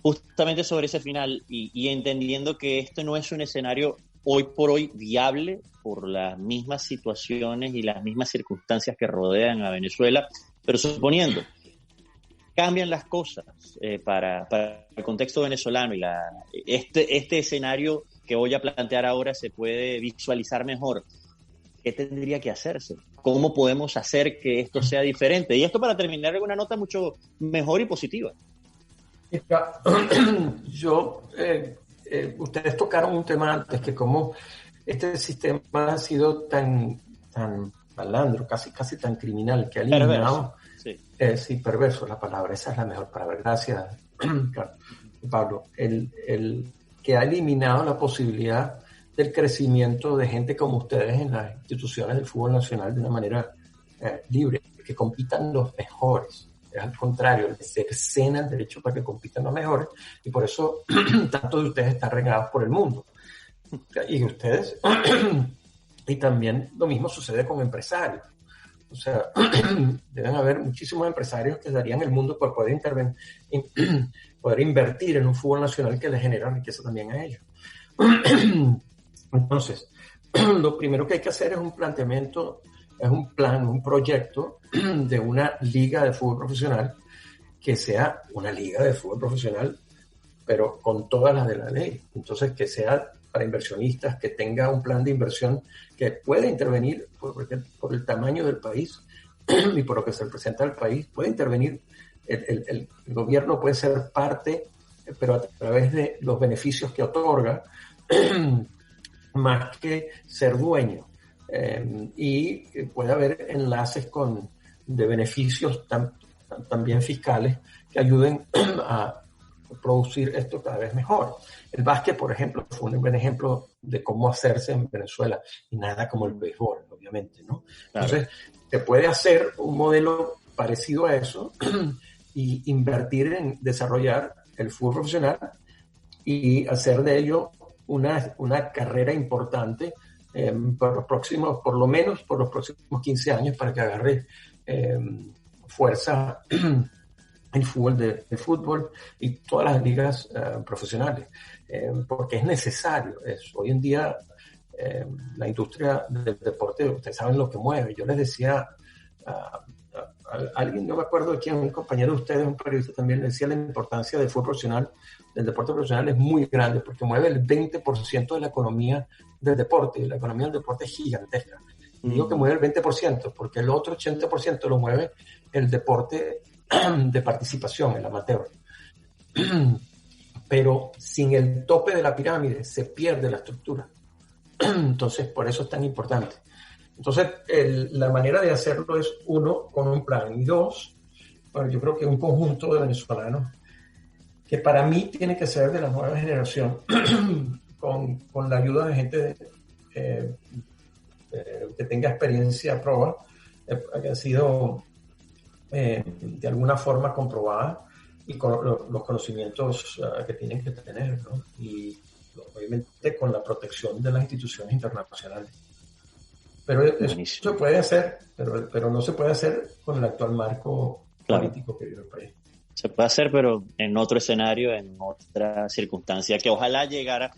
justamente sobre ese final y entendiendo que esto no es un escenario hoy por hoy viable por las mismas situaciones y las mismas circunstancias que rodean a Venezuela, pero suponiendo cambian las cosas para el contexto venezolano y este escenario que voy a plantear ahora se puede visualizar mejor. ¿Qué tendría que hacerse? ¿Cómo podemos hacer que esto sea diferente? Y esto para terminar con una nota mucho mejor y positiva. Ustedes tocaron un tema antes, que como este sistema ha sido tan malandro, casi tan criminal, que ha eliminado... Sí, perverso es la palabra, esa es la mejor palabra. Gracias, Pablo. El que ha eliminado la posibilidad del crecimiento de gente como ustedes en las instituciones del fútbol nacional de una manera libre, que compitan los mejores. Es al contrario, se cercena el derecho para que compitan los mejores, y por eso tantos de ustedes están regados por el mundo. Y ustedes, y también lo mismo sucede con empresarios. O sea, deben haber muchísimos empresarios que darían el mundo por poder poder invertir en un fútbol nacional que les genera riqueza también a ellos. Entonces, lo primero que hay que hacer es un planteamiento, es un plan, un proyecto de una liga de fútbol profesional que sea una liga de fútbol profesional, pero con todas las de la ley. Entonces, que sea para inversionistas, que tenga un plan de inversión que pueda intervenir por el tamaño del país y por lo que se presenta al país, puede intervenir, el gobierno puede ser parte, pero a través de los beneficios que otorga, más que ser dueño. Y puede haber enlaces de beneficios también fiscales que ayuden a producir esto cada vez mejor. El básquet, por ejemplo, fue un buen ejemplo de cómo hacerse en Venezuela, y nada como el béisbol, obviamente, ¿no? Claro. Entonces, se puede hacer un modelo parecido a eso y invertir en desarrollar el fútbol profesional y hacer de ello una carrera importante por lo menos por los próximos 15 años, para que agarre fuerza el fútbol y todas las ligas profesionales, porque es necesario. Hoy en día la industria del deporte, ustedes saben lo que mueve. Yo les decía a alguien, no me acuerdo de quién, un compañero de ustedes, un periodista también, le decía la importancia del fútbol profesional, del deporte profesional es muy grande, porque mueve el 20% de la economía del deporte, y la economía del deporte es gigantesca. Y digo que mueve el 20%, porque el otro 80% lo mueve el deporte de participación, el amateur. Pero sin el tope de la pirámide se pierde la estructura. Entonces, por eso es tan importante. Entonces, la manera de hacerlo es, uno, con un plan, y dos, bueno, yo creo que un conjunto de venezolanos que para mí tiene que ser de la nueva generación, con la ayuda de gente que tenga experiencia proba, que ha sido de alguna forma comprobada y con los conocimientos que tienen que tener, ¿no? Y obviamente con la protección de las instituciones internacionales. Pero eso se puede hacer, pero no se puede hacer con el actual marco político que vive el país. Se puede hacer, pero en otro escenario, en otra circunstancia, que ojalá llegara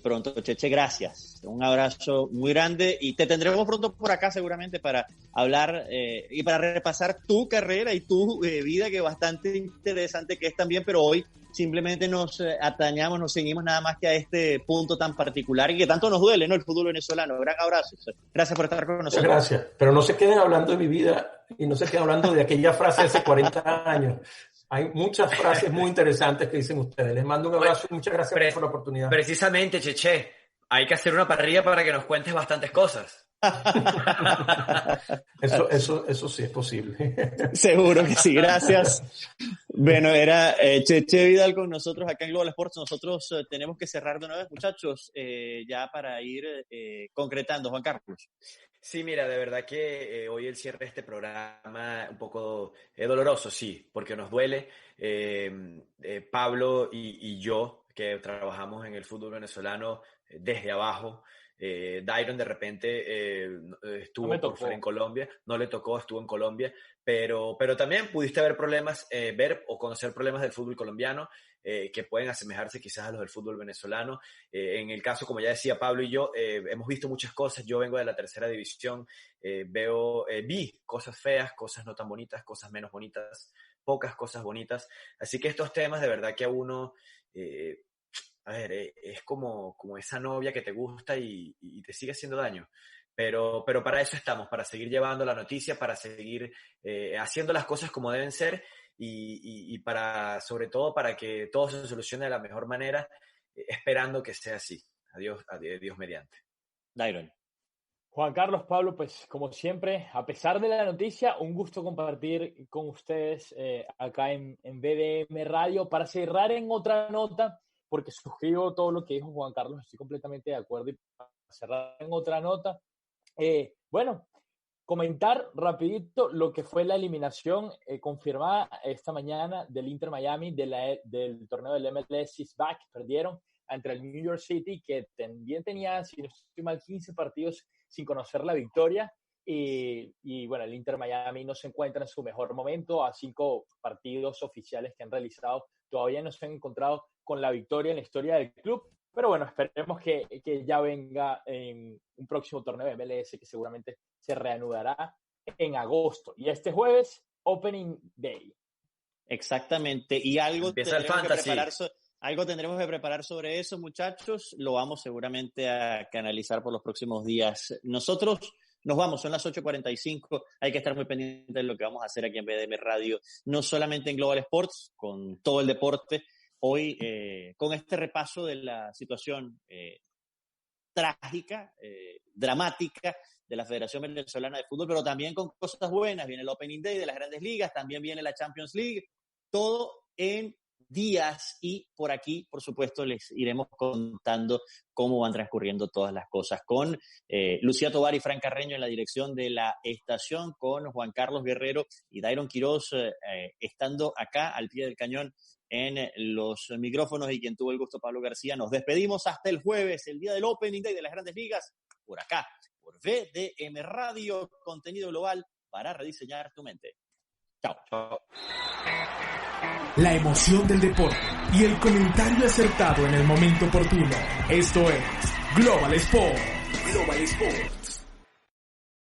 pronto. Cheche, gracias. Un abrazo muy grande y te tendremos pronto por acá seguramente para hablar y para repasar tu carrera y tu vida, que es bastante interesante que es también, pero hoy simplemente nos atañamos, nos seguimos nada más que a este punto tan particular y que tanto nos duele, ¿no? El fútbol venezolano. Gran abrazo. Gracias por estar con nosotros. Gracias. Pero no se queden hablando de mi vida y no se queden hablando de aquella frase de hace 40 años. Hay muchas frases muy interesantes que dicen ustedes. Les mando un abrazo y muchas gracias por la oportunidad. Precisamente, Cheche, hay que hacer una parrilla para que nos cuentes bastantes cosas. Eso sí es posible. Seguro que sí, gracias. Bueno, era Cheche Vidal con nosotros acá en Global Sports. Nosotros tenemos que cerrar de una vez, muchachos, ya para ir concretando. Juan Carlos. Sí, mira, de verdad que hoy el cierre de este programa un poco doloroso, sí, porque nos duele. Pablo y yo, que trabajamos en el fútbol venezolano desde abajo, Dairon de repente estuvo por fuera en Colombia, no le tocó, estuvo en Colombia, pero también pudiste ver problemas, ver o conocer problemas del fútbol colombiano que pueden asemejarse quizás a los del fútbol venezolano. En el caso, como ya decía Pablo y yo, hemos visto muchas cosas. Yo vengo de la tercera división, vi cosas feas, cosas no tan bonitas, cosas menos bonitas, pocas cosas bonitas. Así que estos temas de verdad que a uno... es como esa novia que te gusta y te sigue haciendo daño. Pero para eso estamos, para seguir llevando la noticia, para seguir haciendo las cosas como deben ser y para, sobre todo, para que todo se solucione de la mejor manera, esperando que sea así. Adiós mediante. Dairon. Juan Carlos, Pablo, pues como siempre, a pesar de la noticia, un gusto compartir con ustedes acá en BDM Radio. Para cerrar en otra nota, porque suscribo todo lo que dijo Juan Carlos, estoy completamente de acuerdo, y para cerrar en otra nota, bueno, comentar rapidito lo que fue la eliminación confirmada esta mañana del Inter Miami del torneo del MLS is Back. Perdieron ante el New York City, que también tenía, si no estoy mal, 15 partidos sin conocer la victoria. Y bueno, el Inter Miami no se encuentra en su mejor momento. A 5 partidos oficiales que han realizado, todavía no se han encontrado con la victoria en la historia del club. Pero bueno, esperemos que ya venga en un próximo torneo de MLS que seguramente se reanudará en agosto. Y este jueves, Opening Day. Exactamente. Y algo tendremos que preparar sobre eso, muchachos. Lo vamos seguramente a canalizar por los próximos días. Nosotros nos vamos, son las 8:45. Hay que estar muy pendientes de lo que vamos a hacer aquí en BDM Radio, no solamente en Global Sports, con todo el deporte. Hoy, con este repaso de la situación trágica, dramática de la Federación Venezolana de Fútbol, pero también con cosas buenas. Viene el Opening Day de las Grandes Ligas, también viene la Champions League, todo en días, y por aquí, por supuesto, les iremos contando cómo van transcurriendo todas las cosas, con Lucía Tovar y Fran Carreño en la dirección de la estación, con Juan Carlos Guerrero y Dairon Quiroz estando acá al pie del cañón en los micrófonos, y quien tuvo el gusto, Pablo García. Nos despedimos hasta el jueves, el día del Opening Day de las Grandes Ligas, por acá, por BDM Radio, contenido global para rediseñar tu mente. Chao. Chao. La emoción del deporte y el comentario acertado en el momento oportuno. Esto es Global Sport. Global Sport.